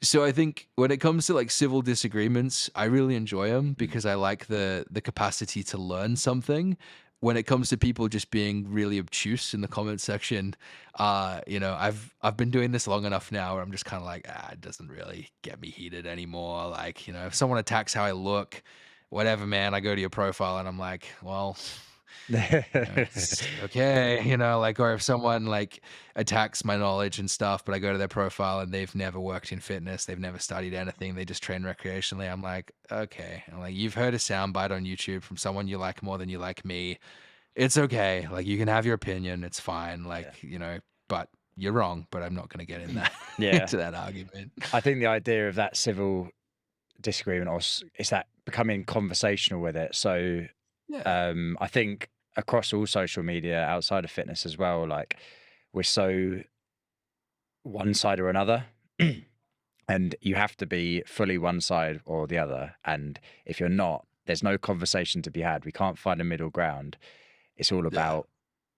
so I think when it comes to like civil disagreements, I really enjoy them Mm. because I like the capacity to learn something. When it comes to people just being really obtuse in the comment section, I've been doing this long enough now where I'm just kind of like, it doesn't really get me heated anymore. Like, if someone attacks how I look, whatever, man, I go to your profile and I'm like, well, it's okay, like, or if someone like attacks my knowledge and stuff, but I go to their profile and they've never worked in fitness, they've never studied anything, they just train recreationally. I'm like, okay. I'm like, you've heard a soundbite on YouTube from someone you like more than you like me. It's okay. Like, you can have your opinion. It's fine. Yeah. Like, but you're wrong, but I'm not going to get in that Yeah. into that argument. I think the idea of that civil disagreement is that becoming conversational with it. So Yeah. I think across all social media outside of fitness as well, like we're so one side or another. And you have to be fully one side or the other. And if you're not, there's no conversation to be had. We can't find a middle ground. It's all Yeah. about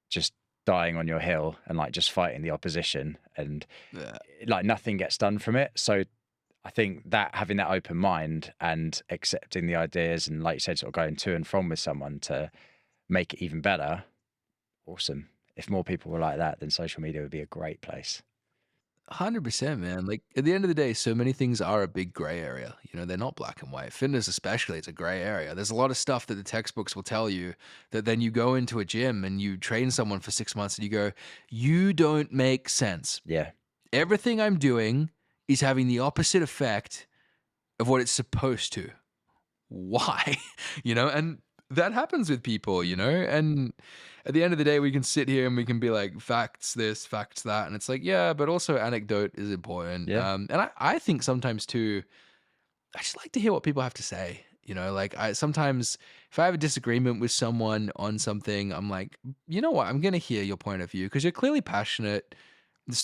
just dying on your hill and like just fighting the opposition, and Yeah. like nothing gets done from it. So I think that having that open mind and accepting the ideas and, like you said, sort of going to and from with someone to make it even better, awesome. If more people were like that, then social media would be a great place. 100%, man. Like at the end of the day, so many things are a big gray area. They're not black and white. Fitness, especially, it's a gray area. There's a lot of stuff that the textbooks will tell you that then you go into a gym and you train someone for 6 months and you go, you don't make sense. Yeah. Everything I'm doing is having the opposite effect of what it's supposed to. Why? And that happens with people, and at the end of the day, we can sit here and we can be like, facts this, facts that. And it's like, yeah, but also anecdote is important. Yeah. And I think sometimes too, I just like to hear what people have to say. Like sometimes if I have a disagreement with someone on something, I'm like, you know what? I'm going to hear your point of view because you're clearly passionate.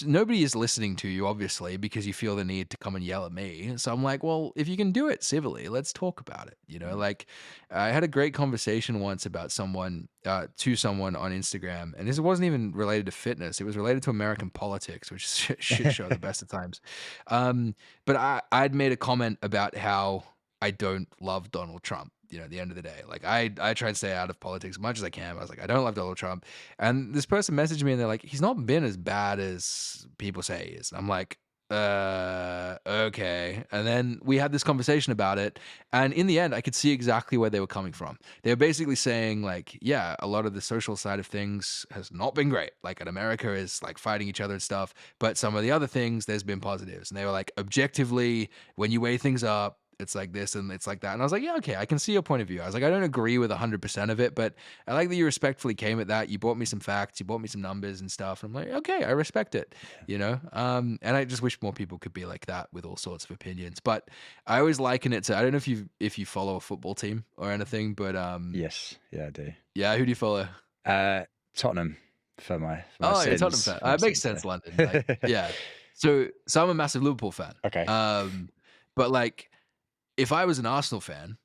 Nobody is listening to you, obviously, because you feel the need to come and yell at me. So I'm like, well, if you can do it civilly, let's talk about it. Mm. Like I had a great conversation once about someone, to someone on Instagram, and this wasn't even related to fitness. It was related to American politics, which is shit show at the best of times. But I'd made a comment about how I don't love Donald Trump. At the end of the day, like I try and stay out of politics as much as I can. I was like, I don't love Donald Trump, and this person messaged me and they're like, he's not been as bad as people say he is. And I'm like, okay. And then we had this conversation about it, and in the end, I could see exactly where they were coming from. They were basically saying like, yeah, a lot of the social side of things has not been great. Like, in America is like fighting each other and stuff, but some of the other things there's been positives. And they were like, objectively, when you weigh things up, it's like this and it's like that. And I was like, yeah, okay, I can see your point of view. I was like, I don't agree with 100% of it, but I like that you respectfully came at that. You brought me some facts, you brought me some numbers and stuff. And I'm like, okay, I respect it, And I just wish more people could be like that with all sorts of opinions. But I always liken it to, I don't know if you follow a football team or anything, but Yes, yeah, I do. yeah, who do you follow? Uh, Tottenham for my Oh, you're a Tottenham sins, fan. for my It makes sins. sense, London. Like, Yeah. yeah. So I'm a massive Liverpool fan. Okay. But like, if I was an Arsenal fan,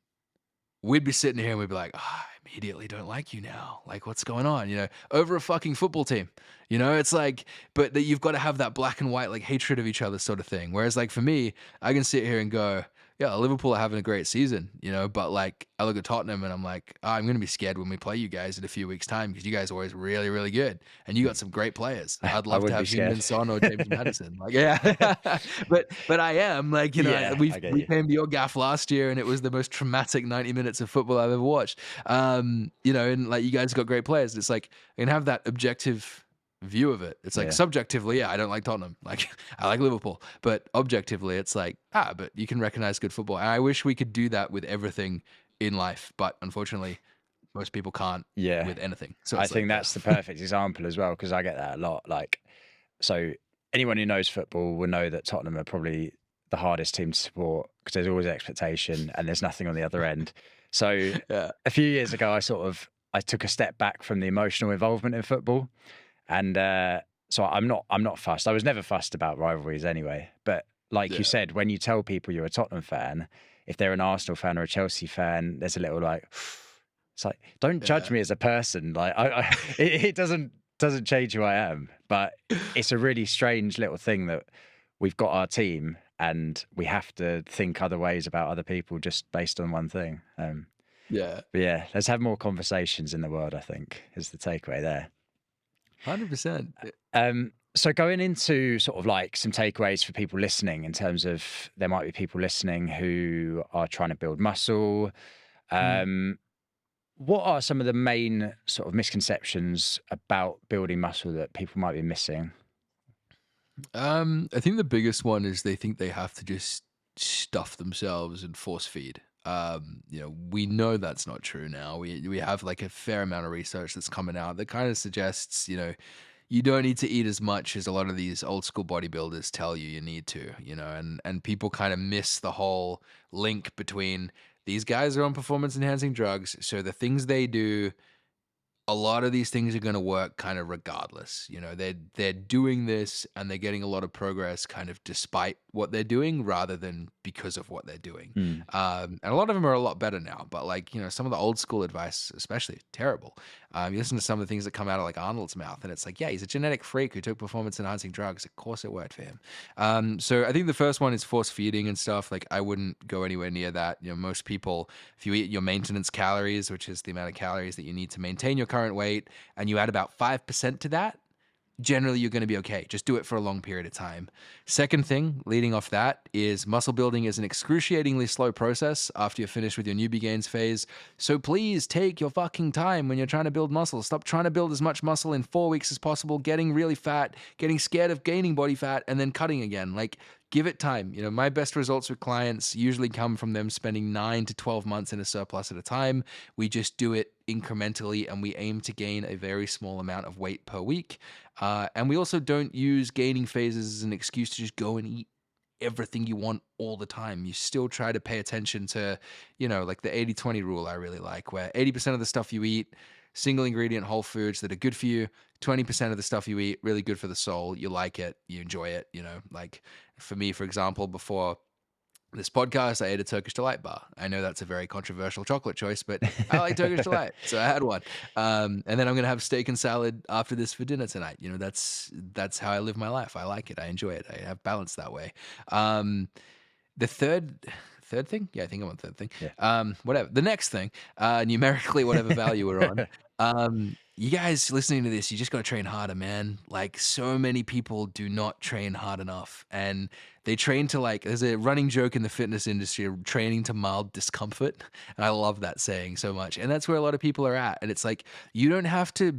we'd be sitting here and we'd be like, I immediately don't like you now. Like, what's going on? Over a fucking football team. It's like, but that you've got to have that black and white, like, hatred of each other sort of thing. Whereas, like, for me, I can sit here and go, yeah, Liverpool are having a great season, but like, I look at Tottenham and I'm like, I'm going to be scared when we play you guys in a few weeks' time because you guys are always really, really good. And you got some great players. I'd I love to would be have scared. Heung-min Son or James Madison. Like, yeah. but I am like, Yeah, we I get we you. came to your gaff last year and it was the most traumatic 90 minutes of football I've ever watched. And like, you guys got great players. It's like, I can have that objective view of it. It's like, Yeah. subjectively, yeah, I don't like Tottenham. Like, I like Liverpool, but objectively, it's like, but you can recognize good football. And I wish we could do that with everything in life, but unfortunately, most people can't Yeah. with anything. So I it's think like, that's the perfect example as well, because I get that a lot. Like, so anyone who knows football will know that Tottenham are probably the hardest team to support because there's always expectation and there's nothing on the other end. So yeah, a few years ago, I took a step back from the emotional involvement in football, and so I'm not fussed. I was never fussed about rivalries anyway. But like you yeah, said, when you tell people you're a Tottenham fan, if they're an Arsenal fan or a Chelsea fan, there's a little like, it's like, don't judge yeah, me as a person. Like it doesn't change who I am. But it's a really strange little thing that we've got our team and we have to think other ways about other people just based on one thing. yeah, But yeah, let's have more conversations in the world, I think, is the takeaway there. 100%. So going into sort of like some takeaways for people listening in terms of there might be people listening who are trying to build muscle. Mm. Um, what are some of the main sort of misconceptions about building muscle that people might be missing? I think the biggest one is they think they have to just stuff themselves and force feed. We know that's not true now. We have like a fair amount of research that's coming out that kind of suggests, you don't need to eat as much as a lot of these old school bodybuilders tell you need to, and people kind of miss the whole link between these guys are on performance enhancing drugs, so the things they do, a lot of these things are going to work kind of regardless. They're doing this and they're getting a lot of progress kind of despite what they're doing rather than because of what they're doing. Mm. And a lot of them are a lot better now, but like, some of the old school advice, especially, terrible. You listen to some of the things that come out of like Arnold's mouth and it's like, yeah, he's a genetic freak who took performance enhancing drugs. Of course it worked for him. So I think the first one is force feeding and stuff. Like, I wouldn't go anywhere near that. Most people, if you eat your maintenance calories, which is the amount of calories that you need to maintain your current weight, and you add about 5% to that, generally you're going to be okay. Just do it for a long period of time. Second thing, leading off that, is muscle building is an excruciatingly slow process after you're finished with your newbie gains phase. So please take your fucking time when you're trying to build muscle. Stop trying to build as much muscle in 4 weeks as possible, getting really fat, getting scared of gaining body fat, and then cutting again. Like, give it time. My best results with clients usually come from them spending 9 to 12 months in a surplus at a time. We just do it incrementally and we aim to gain a very small amount of weight per week. And we also don't use gaining phases as an excuse to just go and eat everything you want all the time. You still try to pay attention to, like the 80-20 rule I really like, where 80% of the stuff you eat, single ingredient whole foods that are good for you, 20% of the stuff you eat, really good for the soul. You like it, you enjoy it, like for me, for example, before this podcast, I ate a Turkish Delight bar. I know that's a very controversial chocolate choice, but I like Turkish Delight, so I had one. And then I'm gonna have steak and salad after this for dinner tonight. That's how I live my life. I like it. I enjoy it. I have balance that way. The third third thing? Yeah, I think I'm on third thing. Yeah. Whatever. The next thing, numerically, whatever value we're on. You guys listening to this, you just got to train harder, man. Like so many people do not train hard enough, and they train to like. There's a running joke in the fitness industry: training to mild discomfort, and I love that saying so much. And that's where a lot of people are at. And it's like you don't have to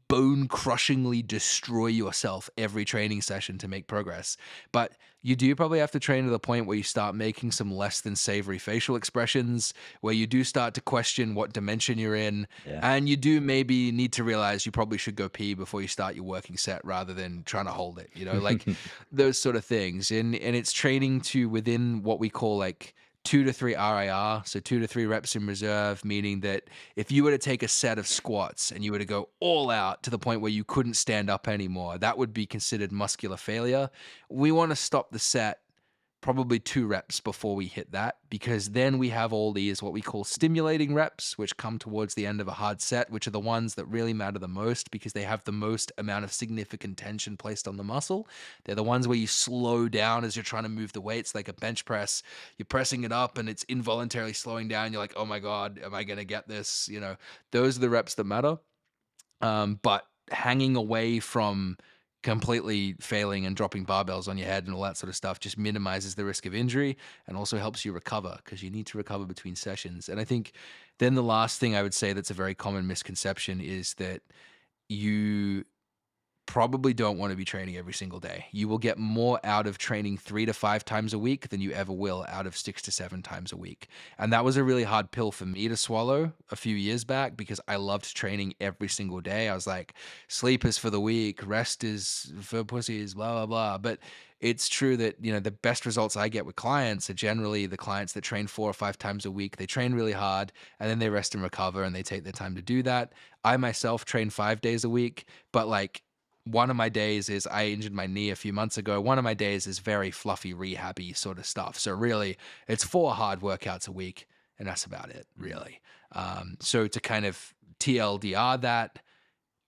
bone crushingly destroy yourself every training session to make progress. But you do probably have to train to the point where you start making some less than savory facial expressions, where you do start to question what dimension you're in. Yeah. And you do maybe need to realize you probably should go pee before you start your working set rather than trying to hold it, like those sort of things. And it's training to within what we call like 2 to 3 RIR, so 2 to 3 reps in reserve, meaning that if you were to take a set of squats and you were to go all out to the point where you couldn't stand up anymore, that would be considered muscular failure. We want to stop the set probably 2 reps before we hit that, because then we have all these what we call stimulating reps, which come towards the end of a hard set, which are the ones that really matter the most because they have the most amount of significant tension placed on the muscle. They're the ones where you slow down as you're trying to move the weights, like a bench press. You're pressing it up and it's involuntarily slowing down. You're like, oh my God, am I going to get this? Those are the reps that matter. But hanging away from completely failing and dropping barbells on your head and all that sort of stuff just minimizes the risk of injury and also helps you recover because you need to recover between sessions. And I think then the last thing I would say that's a very common misconception is that you probably don't want to be training every single day. You will get more out of training 3 to 5 times a week than you ever will out of 6 to 7 times a week. And that was a really hard pill for me to swallow a few years back because I loved training every single day. I was like, sleep is for the weak, rest is for pussies, blah, blah, blah. But it's true that, the best results I get with clients are generally the clients that train 4 or 5 times a week. They train really hard and then they rest and recover and they take their time to do that. I myself train 5 days a week, but like, one of my days is I injured my knee a few months ago. One of my days is very fluffy, rehabby sort of stuff. So really, it's 4 hard workouts a week, and that's about it, really. So to kind of TLDR that,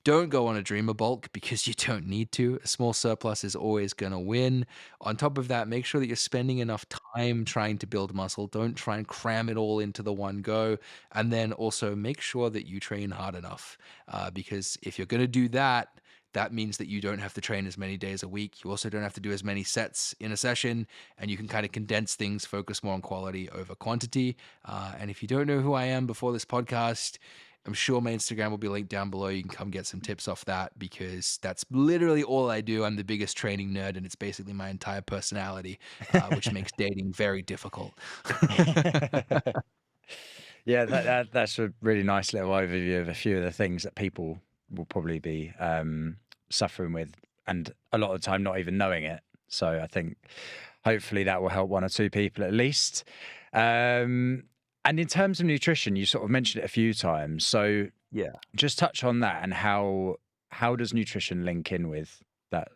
don't go on a dreamer bulk because you don't need to. A small surplus is always going to win. On top of that, make sure that you're spending enough time trying to build muscle. Don't try and cram it all into the one go. And then also make sure that you train hard enough because if you're going to do that, that means that you don't have to train as many days a week. You also don't have to do as many sets in a session, and you can kind of condense things, focus more on quality over quantity. And if you don't know who I am before this podcast, I'm sure my Instagram will be linked down below. You can come get some tips off that because that's literally all I do. I'm the biggest training nerd, and it's basically my entire personality, which makes dating very difficult. Yeah, that's a really nice little overview of a few of the things that people will probably be suffering with, and a lot of the time not even knowing it. So I think hopefully that will help 1 or 2 people at least. And in terms of nutrition, you sort of mentioned it a few times. So Yeah. just touch on that and how does nutrition link in with that?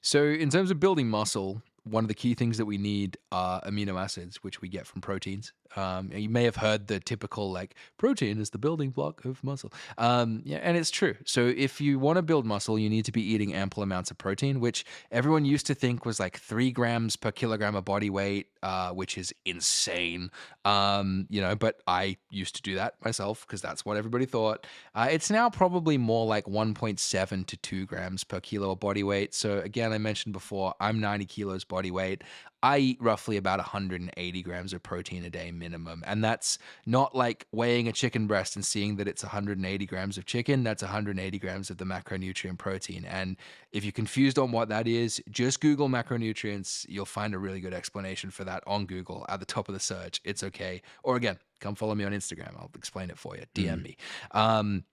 So, in terms of building muscle, one of the key things that we need are amino acids, which we get from proteins. You may have heard the typical like protein is the building block of muscle. Yeah, and it's true. So if you want to build muscle, you need to be eating ample amounts of protein, which everyone used to think was like 3 grams per kilogram of body weight, which is insane. But I used to do that myself because that's what everybody thought. It's now probably more like 1.7 to 2 grams per kilo of body weight. So again, I mentioned before, I'm 90 kilos body weight. I eat roughly about 180 grams of protein a day minimum. And that's not like weighing a chicken breast and seeing that it's 180 grams of chicken. That's 180 grams of the macronutrient protein. And if you're confused on what that is, just Google macronutrients. You'll find a really good explanation for that on Google at the top of the search. It's okay. Or again, come follow me on Instagram. I'll explain it for you. DM me.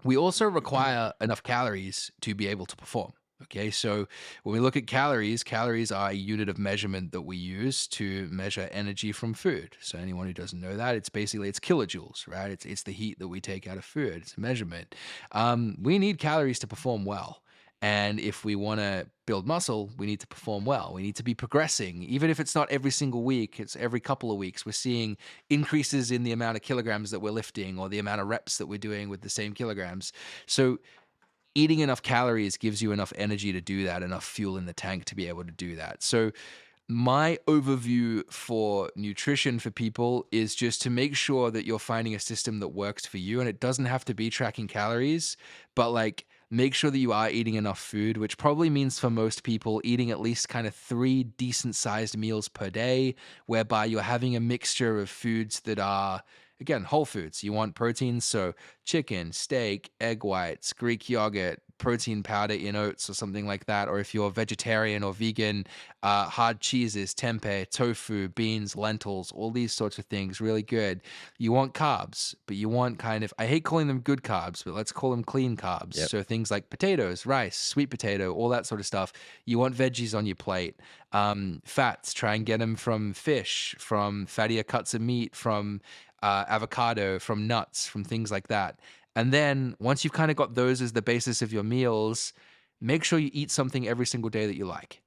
We also require enough calories to be able to perform. Okay, so when we look at calories, calories are a unit of measurement that we use to measure energy from food. So anyone who doesn't know that, it's kilojoules, right? It's the heat that we take out of food. It's a measurement. We need calories to perform well. And if we want to build muscle, we need to perform well. We need to be progressing. Even if it's not every single week, it's every couple of weeks. We're seeing increases in the amount of kilograms that we're lifting or the amount of reps that we're doing with the same kilograms. So eating enough calories gives you enough energy to do that, enough fuel in the tank to be able to do that. So My overview for nutrition for people is just to make sure that you're finding a system that works for you. And it doesn't have to be tracking calories, but like make sure that you are eating enough food, which probably means for most people eating at least kind of 3 decent sized meals per day, whereby you're having a mixture of foods that are, again, whole foods. You want protein, so chicken, steak, egg whites, Greek yogurt, protein powder in oats or something like that. Or if you're vegetarian or vegan, hard cheeses, tempeh, tofu, beans, lentils, all these sorts of things, really good. You want carbs, but you want kind of, I hate calling them good carbs, but let's call them clean carbs. Yep. So things like potatoes, rice, sweet potato, all that sort of stuff. You want veggies on your plate. Fats, try and get them from fish, from fattier cuts of meat, from avocado, from nuts, from things like that. And then once you've kind of got those as the basis of your meals, make sure you eat something every single day that you like.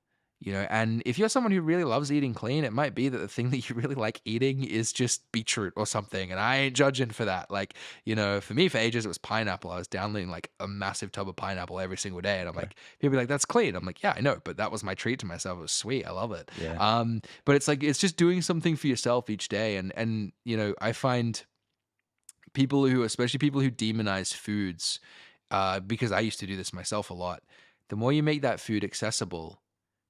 And if you're someone who really loves eating clean, it might be that the thing that you really like eating is just beetroot or something. And I ain't judging for that. Like, for me, for ages, it was pineapple. I was downloading like a massive tub of pineapple every single day. And I'm Okay. like, people be like, that's clean. I'm like, yeah, I know. But that was my treat to myself. It was sweet. I love it. Yeah. But it's like, it's just doing something for yourself each day. And I find people who, especially people who demonize foods, because I used to do this myself a lot. The more you make that food accessible,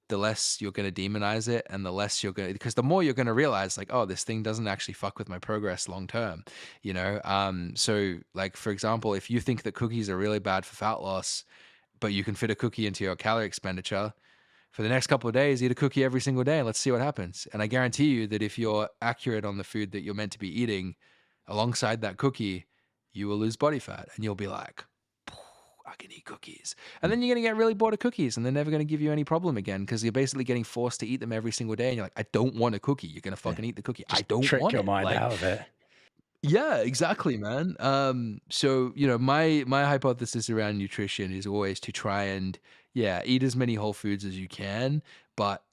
the less you're going to demonize it, and the less you're going to, because the more you're going to realize, like, oh, this thing doesn't actually fuck with my progress long term. So like, for example, if you think that cookies are really bad for fat loss, but you can fit a cookie into your calorie expenditure, for the next couple of days, eat a cookie every single day and let's see what happens. And I guarantee you that if you're accurate on the food that you're meant to be eating alongside that cookie, you will lose body fat and you'll be like, I can eat cookies. And then you're going to get really bored of cookies and they're never going to give you any problem again because you're basically getting forced to eat them every single day. And you're like, I don't want a cookie. You're going to Yeah. fucking eat the cookie. I Just don't trick want your it. mind Like, out of it. yeah, exactly, man. So my hypothesis around nutrition is always to try and eat as many whole foods as you can, but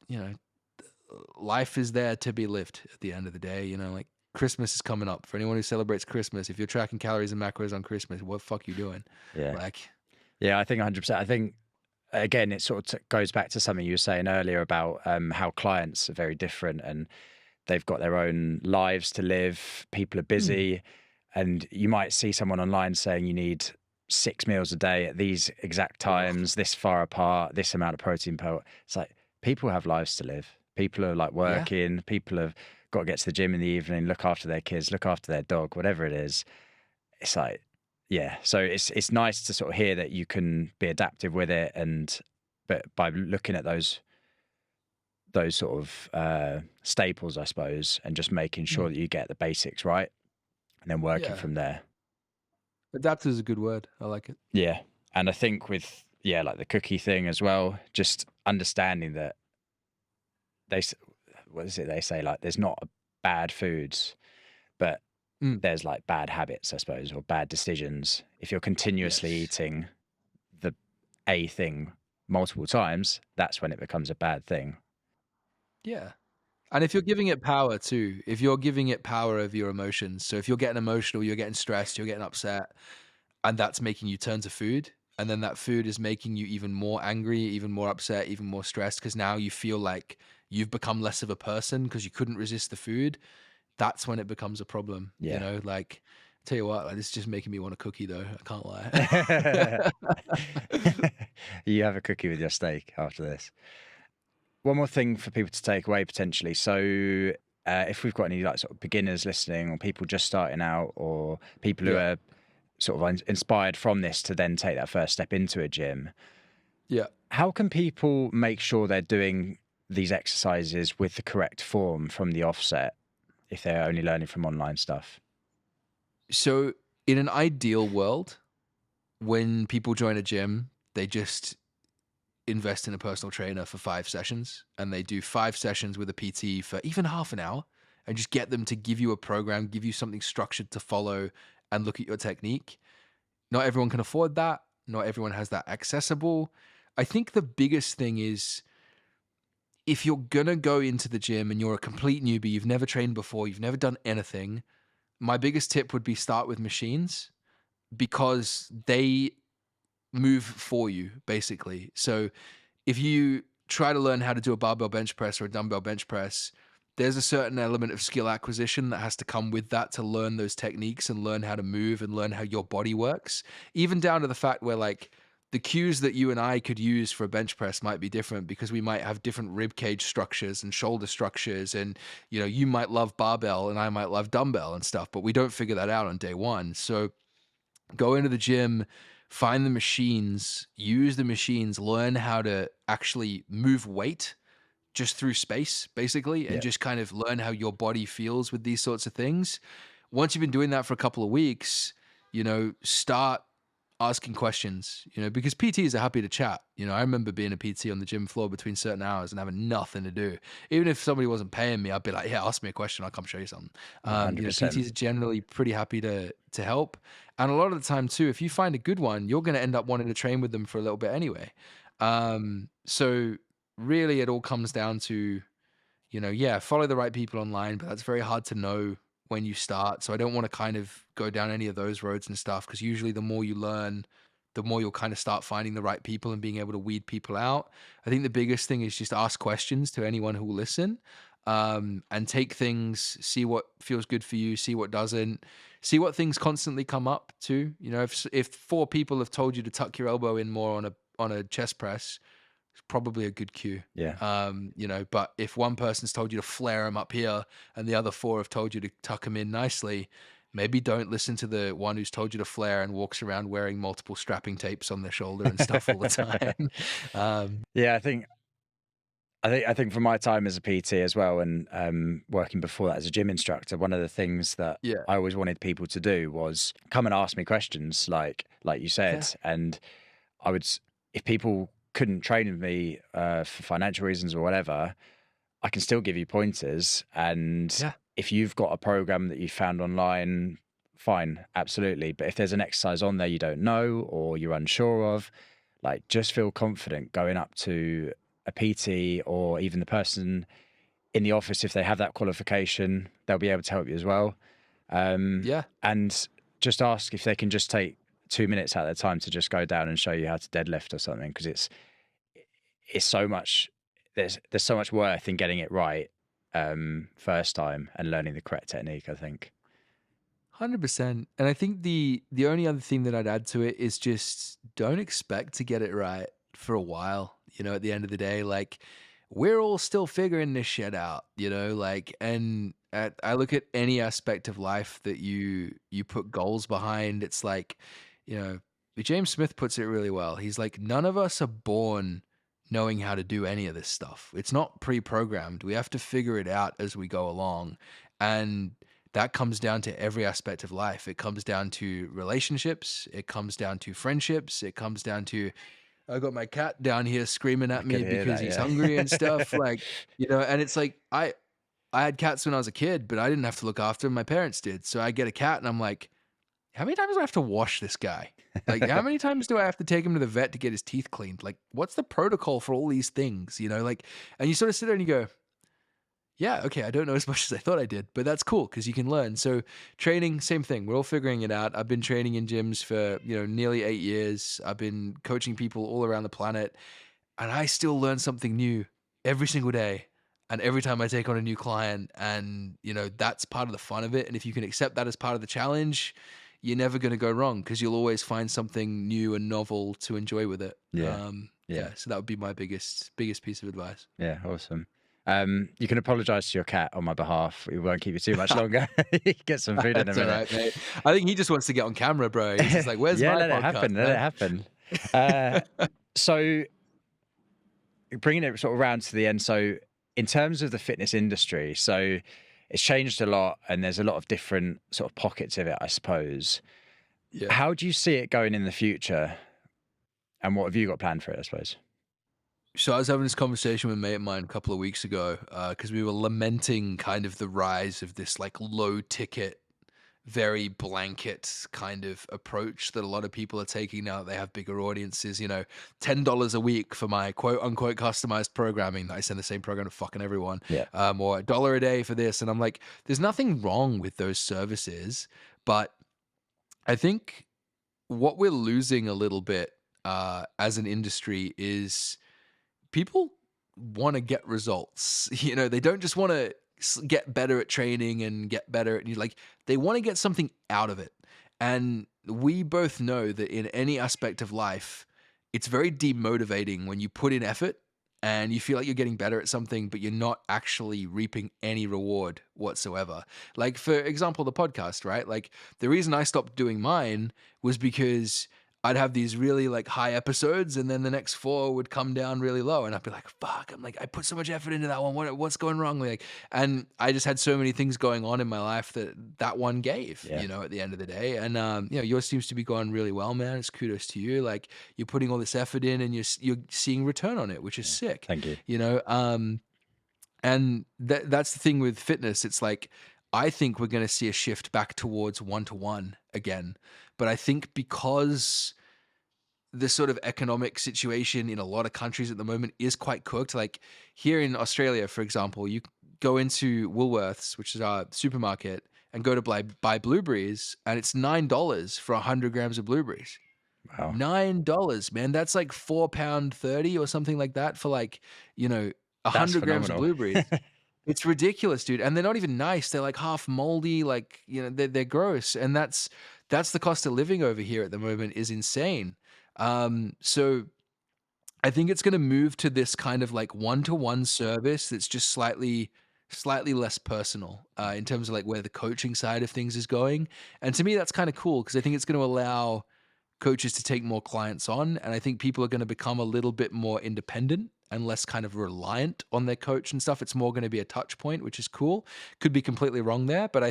life is there to be lived at the end of the day. Like Christmas is coming up. For anyone who celebrates Christmas, if you're tracking calories and macros on Christmas, what the fuck you doing? Yeah. Like, Yeah, I think 100%. I think, again, it sort of goes back to something you were saying earlier about how clients are very different and they've got their own lives to live. People are mm, busy, and you might see someone online saying you need 6 meals a day at these exact ugh, times, this far apart, this amount of protein per. It's like people have lives to live. People are like yeah, working. People have got to get to the gym in the evening, look after their kids, look after their dog, whatever it is. It's like, yeah. So it's nice to sort of hear that you can be adaptive with it, and but by looking at those sort of staples, I suppose, and just making sure mm, that you get the basics right, and then working yeah. from there. Adapt is a good word. I like it. Yeah, and I think with like the cookie thing as well, just understanding that they what is it they say, like there's not bad foods, but Mm, there's like bad habits, I suppose, or bad decisions. If you're continuously yes. eating the a thing multiple times, that's when it becomes a bad thing. Yeah. And if you're giving it power too, if you're giving it power over your emotions, so if you're getting emotional, you're getting stressed, you're getting upset, and that's making you turn to food, and then that food is making you even more angry, even more upset, even more stressed because now you feel like you've become less of a person because you couldn't resist the food, that's when it becomes a problem, Yeah. like, tell you what, like, this is just making me want a cookie though, I can't You lie. have a cookie with your steak after this. One more thing for people to take away potentially. So, if we've got any like sort of beginners listening, or people just starting out, or people who Yeah, are sort of inspired from this to then take that first step into a gym, yeah. how can people make sure they're doing these exercises with the correct form from the offset if they're only learning from online stuff? So, in an ideal world, when people join a gym, they just invest in a personal trainer for 5 sessions and they do 5 sessions with a PT for even half an hour and just get them to give you a program, give you something structured to follow and look at your technique. Not everyone can afford that. Not everyone has that accessible. I think the biggest thing is if you're going to go into the gym and you're a complete newbie, you've never trained before, you've never done anything, my biggest tip would be start with machines because they move for you basically. So if you try to learn how to do a barbell bench press or a dumbbell bench press, there's a certain element of skill acquisition that has to come with that to learn those techniques and learn how to move and learn how your body works. Even down to the fact where like the cues that you and I could use for a bench press might be different because we might have different rib cage structures and shoulder structures. And, you know, you might love barbell and I might love dumbbell and stuff, but we don't figure that out on day one. So go into the gym, find the machines, use the machines, learn how to actually move weight just through space, basically, and Yeah. just kind of learn how your body feels with these sorts of things. Once you've been doing that for a couple of weeks, you know, start asking questions, you know, because PTs are happy to chat. You know, I remember being a PT on the gym floor between certain hours and having nothing to do. Even if somebody wasn't paying me, I'd be like, yeah, ask me a question. I'll come show you something. You know, 100%. PTs are generally pretty happy to help. And a lot of the time too, if you find a good one, you're going to end up wanting to train with them for a little bit anyway. So really it all comes down to, you know, yeah, follow the right people online, but that's very hard to know when you start. So I don't want to kind of go down any of those roads and stuff because usually the more you learn, the more you'll kind of start finding the right people and being able to weed people out. I think the biggest thing is just ask questions to anyone who will listen, and take things, see what feels good for you, see what doesn't, see what things constantly come up too. You know, if four people have told you to tuck your elbow in more on a chest press, it's probably a good cue. Yeah. You know, but if one person's told you to flare them up here and the other four have told you to tuck them in nicely, maybe don't listen to the one who's told you to flare and walks around wearing multiple strapping tapes on their shoulder and stuff all the time. um, Yeah, I think from my time as a PT as well, and working before that as a gym instructor, one of the things that yeah, I always wanted people to do was come and ask me questions, like you said, yeah, and if people couldn't train with me for financial reasons or whatever, I can still give you pointers. And yeah, if you've got a program that you found online, fine, absolutely. But if there's an exercise on there you don't know or you're unsure of, like just feel confident going up to a PT or even the person in the office. If they have that qualification, they'll be able to help you as well. yeah. And just ask if they can just take 2 minutes out of their time to just go down and show you how to deadlift or something, because it's so much, there's so much worth in getting it right first time and learning the correct technique, I think. 100%. And I think the only other thing that I'd add to it is just don't expect to get it right for a while. You know, at the end of the day, like we're all still figuring this shit out, you know, like I look at any aspect of life that you put goals behind, it's like, you know, James Smith puts it really well. He's like, none of us are born knowing how to do any of this stuff. It's not pre-programmed. We have to figure it out as we go along. And that comes down to every aspect of life. It comes down to relationships. It comes down to friendships. It comes down to, I got my cat down here screaming I at could me hear because that, he's hungry and stuff. yeah. Like, you know, and it's like, I had cats when I was a kid, but I didn't have to look after them. My parents did. So I get a cat and I'm like, how many times do I have to wash this guy? Like, how many times do I have to take him to the vet to get his teeth cleaned? Like, what's the protocol for all these things? You know, like, and you sort of sit there and you go, yeah, okay, I don't know as much as I thought I did, but that's cool because you can learn. So training, same thing. We're all figuring it out. I've been training in gyms for, you know, nearly 8 years. I've been coaching people all around the planet, and I still learn something new every single day. And every time I take on a new client, and you know, that's part of the fun of it. And if you can accept that as part of the challenge, you're never going to go wrong because you'll always find something new and novel to enjoy with it. Yeah. Yeah. Yeah, so that would be my biggest piece of advice. Yeah. Awesome. You can apologize to your cat on my behalf. We won't keep you too much longer. Get some food in a That's all minute. right, mate. I think he just wants to get on camera, bro. He's just like, "Where's Yeah, my let it podcast, happen. Let it man?" happen. Uh, so bringing it sort of round to the end. So in terms of the fitness industry, so it's changed a lot and there's a lot of different sort of pockets of it, I suppose. Yeah. How do you see it going in the future? And what have you got planned for it, I suppose? So I was having this conversation with a mate of mine a couple of weeks ago because we were lamenting kind of the rise of this like low ticket, very blanket kind of approach that a lot of people are taking now that they have bigger audiences. You know, $10 a week for my quote unquote customized programming that I send the same program to fucking everyone, Yeah. or $1 a day for this. And I'm like, there's nothing wrong with those services, but I think what we're losing a little bit as an industry is people. want to get results. You know, they don't just want to get better at training and get better at, like, they want to get something out of it. And we both know that in any aspect of life, it's very demotivating when you put in effort and you feel like you're getting better at something, but you're not actually reaping any reward whatsoever. Like, for example, the podcast, right? Like, the reason I stopped doing mine was because I'd have these really like high episodes, and then the next four would come down really low, and I'd be like, "Fuck!" I'm like, I put so much effort into that one. What's going wrong? Like, and I just had so many things going on in my life that one gave, Yeah. you know, at the end of the day. And you know, yours seems to be going really well, man. It's kudos to you. Like, you're putting all this effort in, and you're seeing return on it, which is sick. Thank you. You know, and that's the thing with fitness. It's like, I think we're going to see a shift back towards one-to-one again. But I think because the sort of economic situation in a lot of countries at the moment is quite cooked. Like, here in Australia, for example, you go into Woolworths, which is our supermarket, and go to buy blueberries, and it's $9 for 100 grams of blueberries. Wow. $9, man. That's like £4.30 or something like that for, like, you know, That's 100 grams of phenomenal. blueberries. It's ridiculous, dude. And they're not even nice. They're like half moldy, like, you know, they're gross. And that's the cost of living over here at the moment, is insane. So I think it's going to move to this kind of like one-to-one service that's just slightly less personal, in terms of like where the coaching side of things is going. And to me, that's kind of cool, because I think it's going to allow coaches to take more clients on, and I think people are going to become a little bit more independent and less kind of reliant on their coach and stuff. It's more going to be a touch point, which is cool. Could be completely wrong there, but I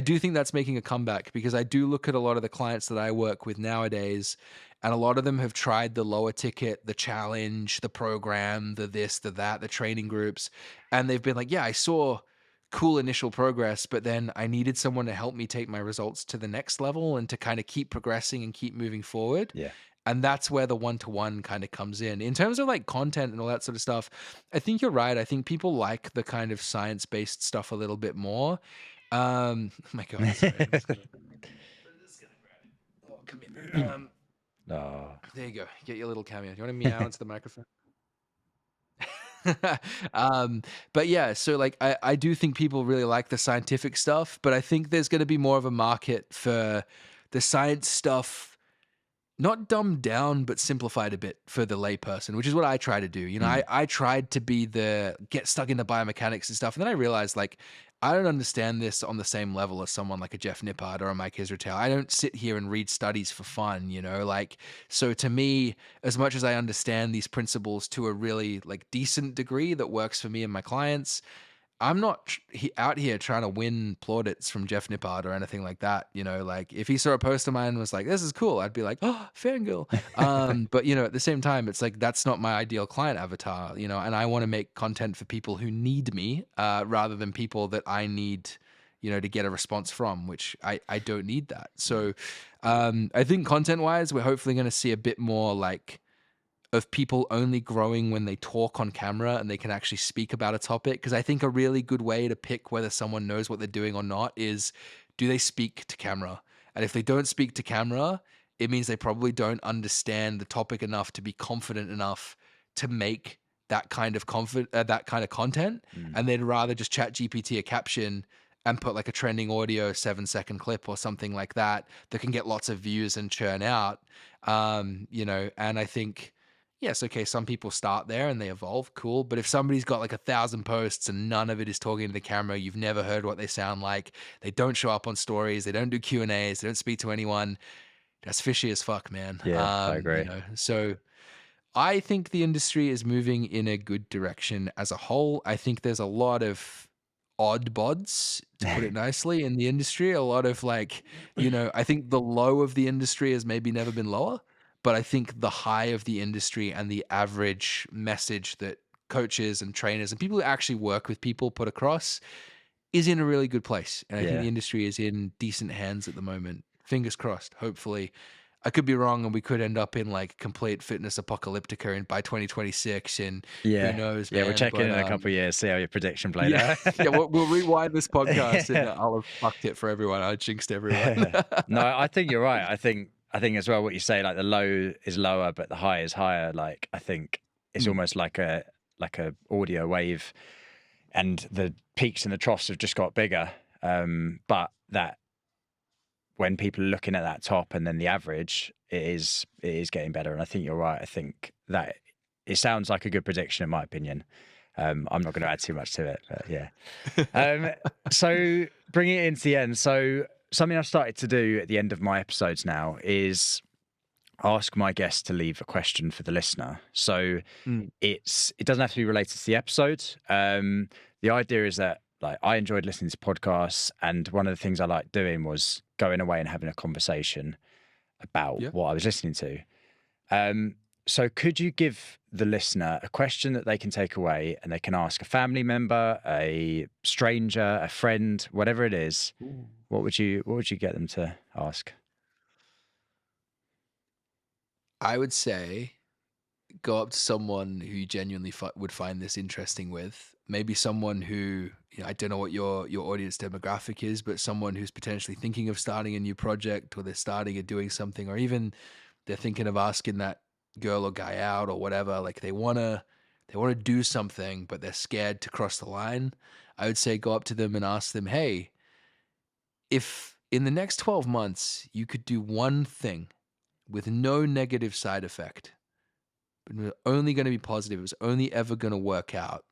do think that's making a comeback, because I do look at a lot of the clients that I work with nowadays, and a lot of them have tried the lower ticket, the challenge, the program, the this, the that, the training groups, and they've been like, yeah, I saw cool initial progress, but then I needed someone to help me take my results to the next level and to kind of keep progressing and keep moving forward. Yeah. And that's where the one-to-one kind of comes in terms of like content and all that sort of stuff. I think you're right. I think people like the kind of science-based stuff a little bit more. Oh my God, sorry. I'm just gonna grab. Oh, come here. Oh, There you go. Get your little cameo. You want to meow into the microphone? But yeah, so like, I do think people really like the scientific stuff, but I think there's going to be more of a market for the science stuff, not dumbed down, but simplified a bit for the layperson, which is what I try to do. You know, I tried to be get stuck into biomechanics and stuff. And then I realized, like, I don't understand this on the same level as someone like a Jeff Nippard or a Mike Israetel. I don't sit here and read studies for fun, you know, like, so to me, as much as I understand these principles to a really like decent degree that works for me and my clients, I'm not out here trying to win plaudits from Jeff Nippard or anything like that. You know, like, if he saw a post of mine and was like, "This is cool," I'd be like, "Oh, fangirl." But you know, at the same time, it's like, that's not my ideal client avatar. You know, and I want to make content for people who need me, rather than people that I need, you know, to get a response from, which I don't need that. So, I think content wise, we're hopefully going to see a bit more like of people only growing when they talk on camera and they can actually speak about a topic. Because I think a really good way to pick whether someone knows what they're doing or not is, do they speak to camera? And if they don't speak to camera, it means they probably don't understand the topic enough to be confident enough to make that kind of that kind of content. And they'd rather just chat GPT a caption and put like a trending audio 7-second clip or something like that can get lots of views and churn out. You know, and I think, yes, okay, some people start there and they evolve, cool. But if somebody's got like 1,000 posts and none of it is talking to the camera, you've never heard what they sound like, they don't show up on stories, they don't do Q&As, they don't speak to anyone, that's fishy as fuck, man. yeah, I You agree. know, so I think the industry is moving in a good direction as a whole. I think there's a lot of odd bods, to put it nicely, in the industry. A lot of like, you know, I think the low of the industry has maybe never been lower, but I think the high of the industry and the average message that coaches and trainers and people who actually work with people put across is in a really good place. And I think Yeah. the industry is in decent hands at the moment. Fingers crossed, hopefully. I could be wrong, and we could end up in like complete fitness apocalyptica by 2026, and who Yeah. knows, Yeah, we'll man. check in But in a couple of years, see how your prediction played yeah, out. yeah, we'll rewind this podcast, and I'll have fucked it for everyone. I jinxed everyone. No, I think you're right. I think as well what you say, like the low is lower, but the high is higher. Like I think it's Mm, almost like like a audio wave, and the peaks and the troughs have just got bigger. But that when people are looking at that top and then the average, it is getting better. And I think you're right. I think that it sounds like a good prediction in my opinion. I'm not going to add too much to it, but yeah. So bringing it into the end. So something I've started to do at the end of my episodes now is ask my guests to leave a question for the listener. So Mm. it doesn't have to be related to the episode. The idea is that like I enjoyed listening to podcasts, and one of the things I liked doing was going away and having a conversation about Yeah. what I was listening to. So could you give the listener a question that they can take away, and they can ask a family member, a stranger, a friend, whatever it is? Ooh. What would you get them to ask? I would say go up to someone who you genuinely would find this interesting with. Maybe someone who, I don't know what your audience demographic is, but someone who's potentially thinking of starting a new project, or they're starting or doing something, or even they're thinking of asking that girl or guy out or whatever. Like they wanna do something, but they're scared to cross the line. I would say go up to them and ask them, hey, if in the next 12 months you could do one thing with no negative side effect, but it was only going to be positive, it was only ever going to work out,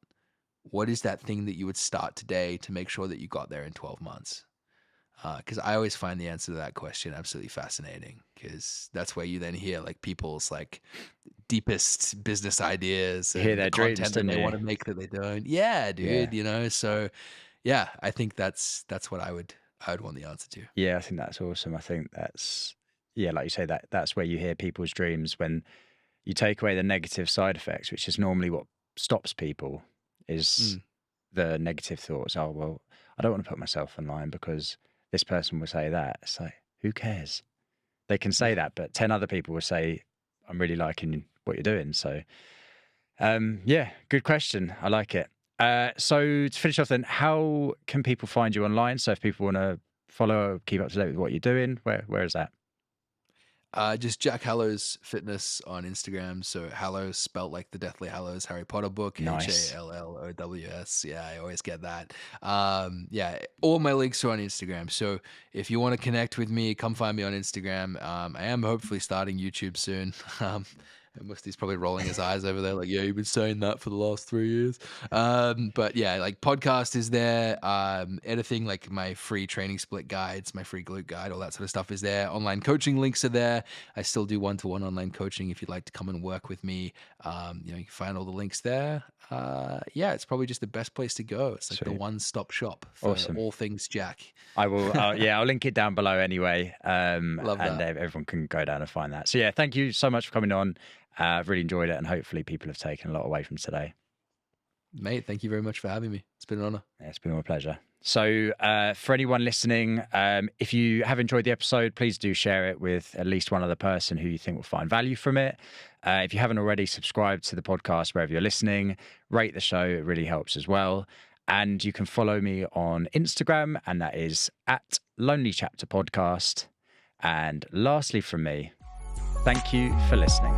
what is that thing that you would start today to make sure that you got there in 12 months? Because I always find the answer to that question absolutely fascinating, because that's where you then hear like people's like deepest business ideas You hear and the their dreams, content that don't they you? want to make that they don't. Yeah, Yeah. dude, so yeah, I think that's what I would want the answer to. Yeah, I think that's awesome. I think that's, yeah, like you say, that's where you hear people's dreams when you take away the negative side effects, which is normally what stops people, is Mm, the negative thoughts. Oh, well, I don't want to put myself online because this person will say that. It's like, who cares? They can say yeah. that, but 10 other people will say, I'm really liking what you're doing. So, yeah, good question. I like it. So to finish off then, how can people find you online? So if people want to follow, keep up to date with what you're doing, where is that? Just Jack Hallows Fitness on Instagram. So Hallows spelt like the Deathly Hallows Harry Potter book, Nice. Hallows. Yeah, I always get that. Yeah, all my links are on Instagram. So if you want to connect with me, come find me on Instagram. I am hopefully starting YouTube soon. Musty's probably rolling his eyes over there, like, yeah, you've been saying that for the last 3 years. But yeah, like podcast is there. Anything like my free training split guides, my free glute guide, all that sort of stuff is there. Online coaching links are there. I still do one-to-one online coaching if you'd like to come and work with me. You can find all the links there. Yeah, it's probably just the best place to go. It's like the Sweet. one-stop shop for Awesome. all things Jack. I will. Yeah, I'll link it down below anyway, Love and that. everyone can go down and find that. So yeah, thank you so much for coming on. I've really enjoyed it, and hopefully people have taken a lot away from today. Mate, thank you very much for having me. It's been an honor. Yeah, it's been my pleasure. So for anyone listening, if you have enjoyed the episode, please do share it with at least one other person who you think will find value from it. If you haven't already, subscribed to the podcast wherever you're listening, rate the show. It really helps as well. And you can follow me on Instagram, and that is at Lonely Chapter Podcast. And lastly from me, thank you for listening.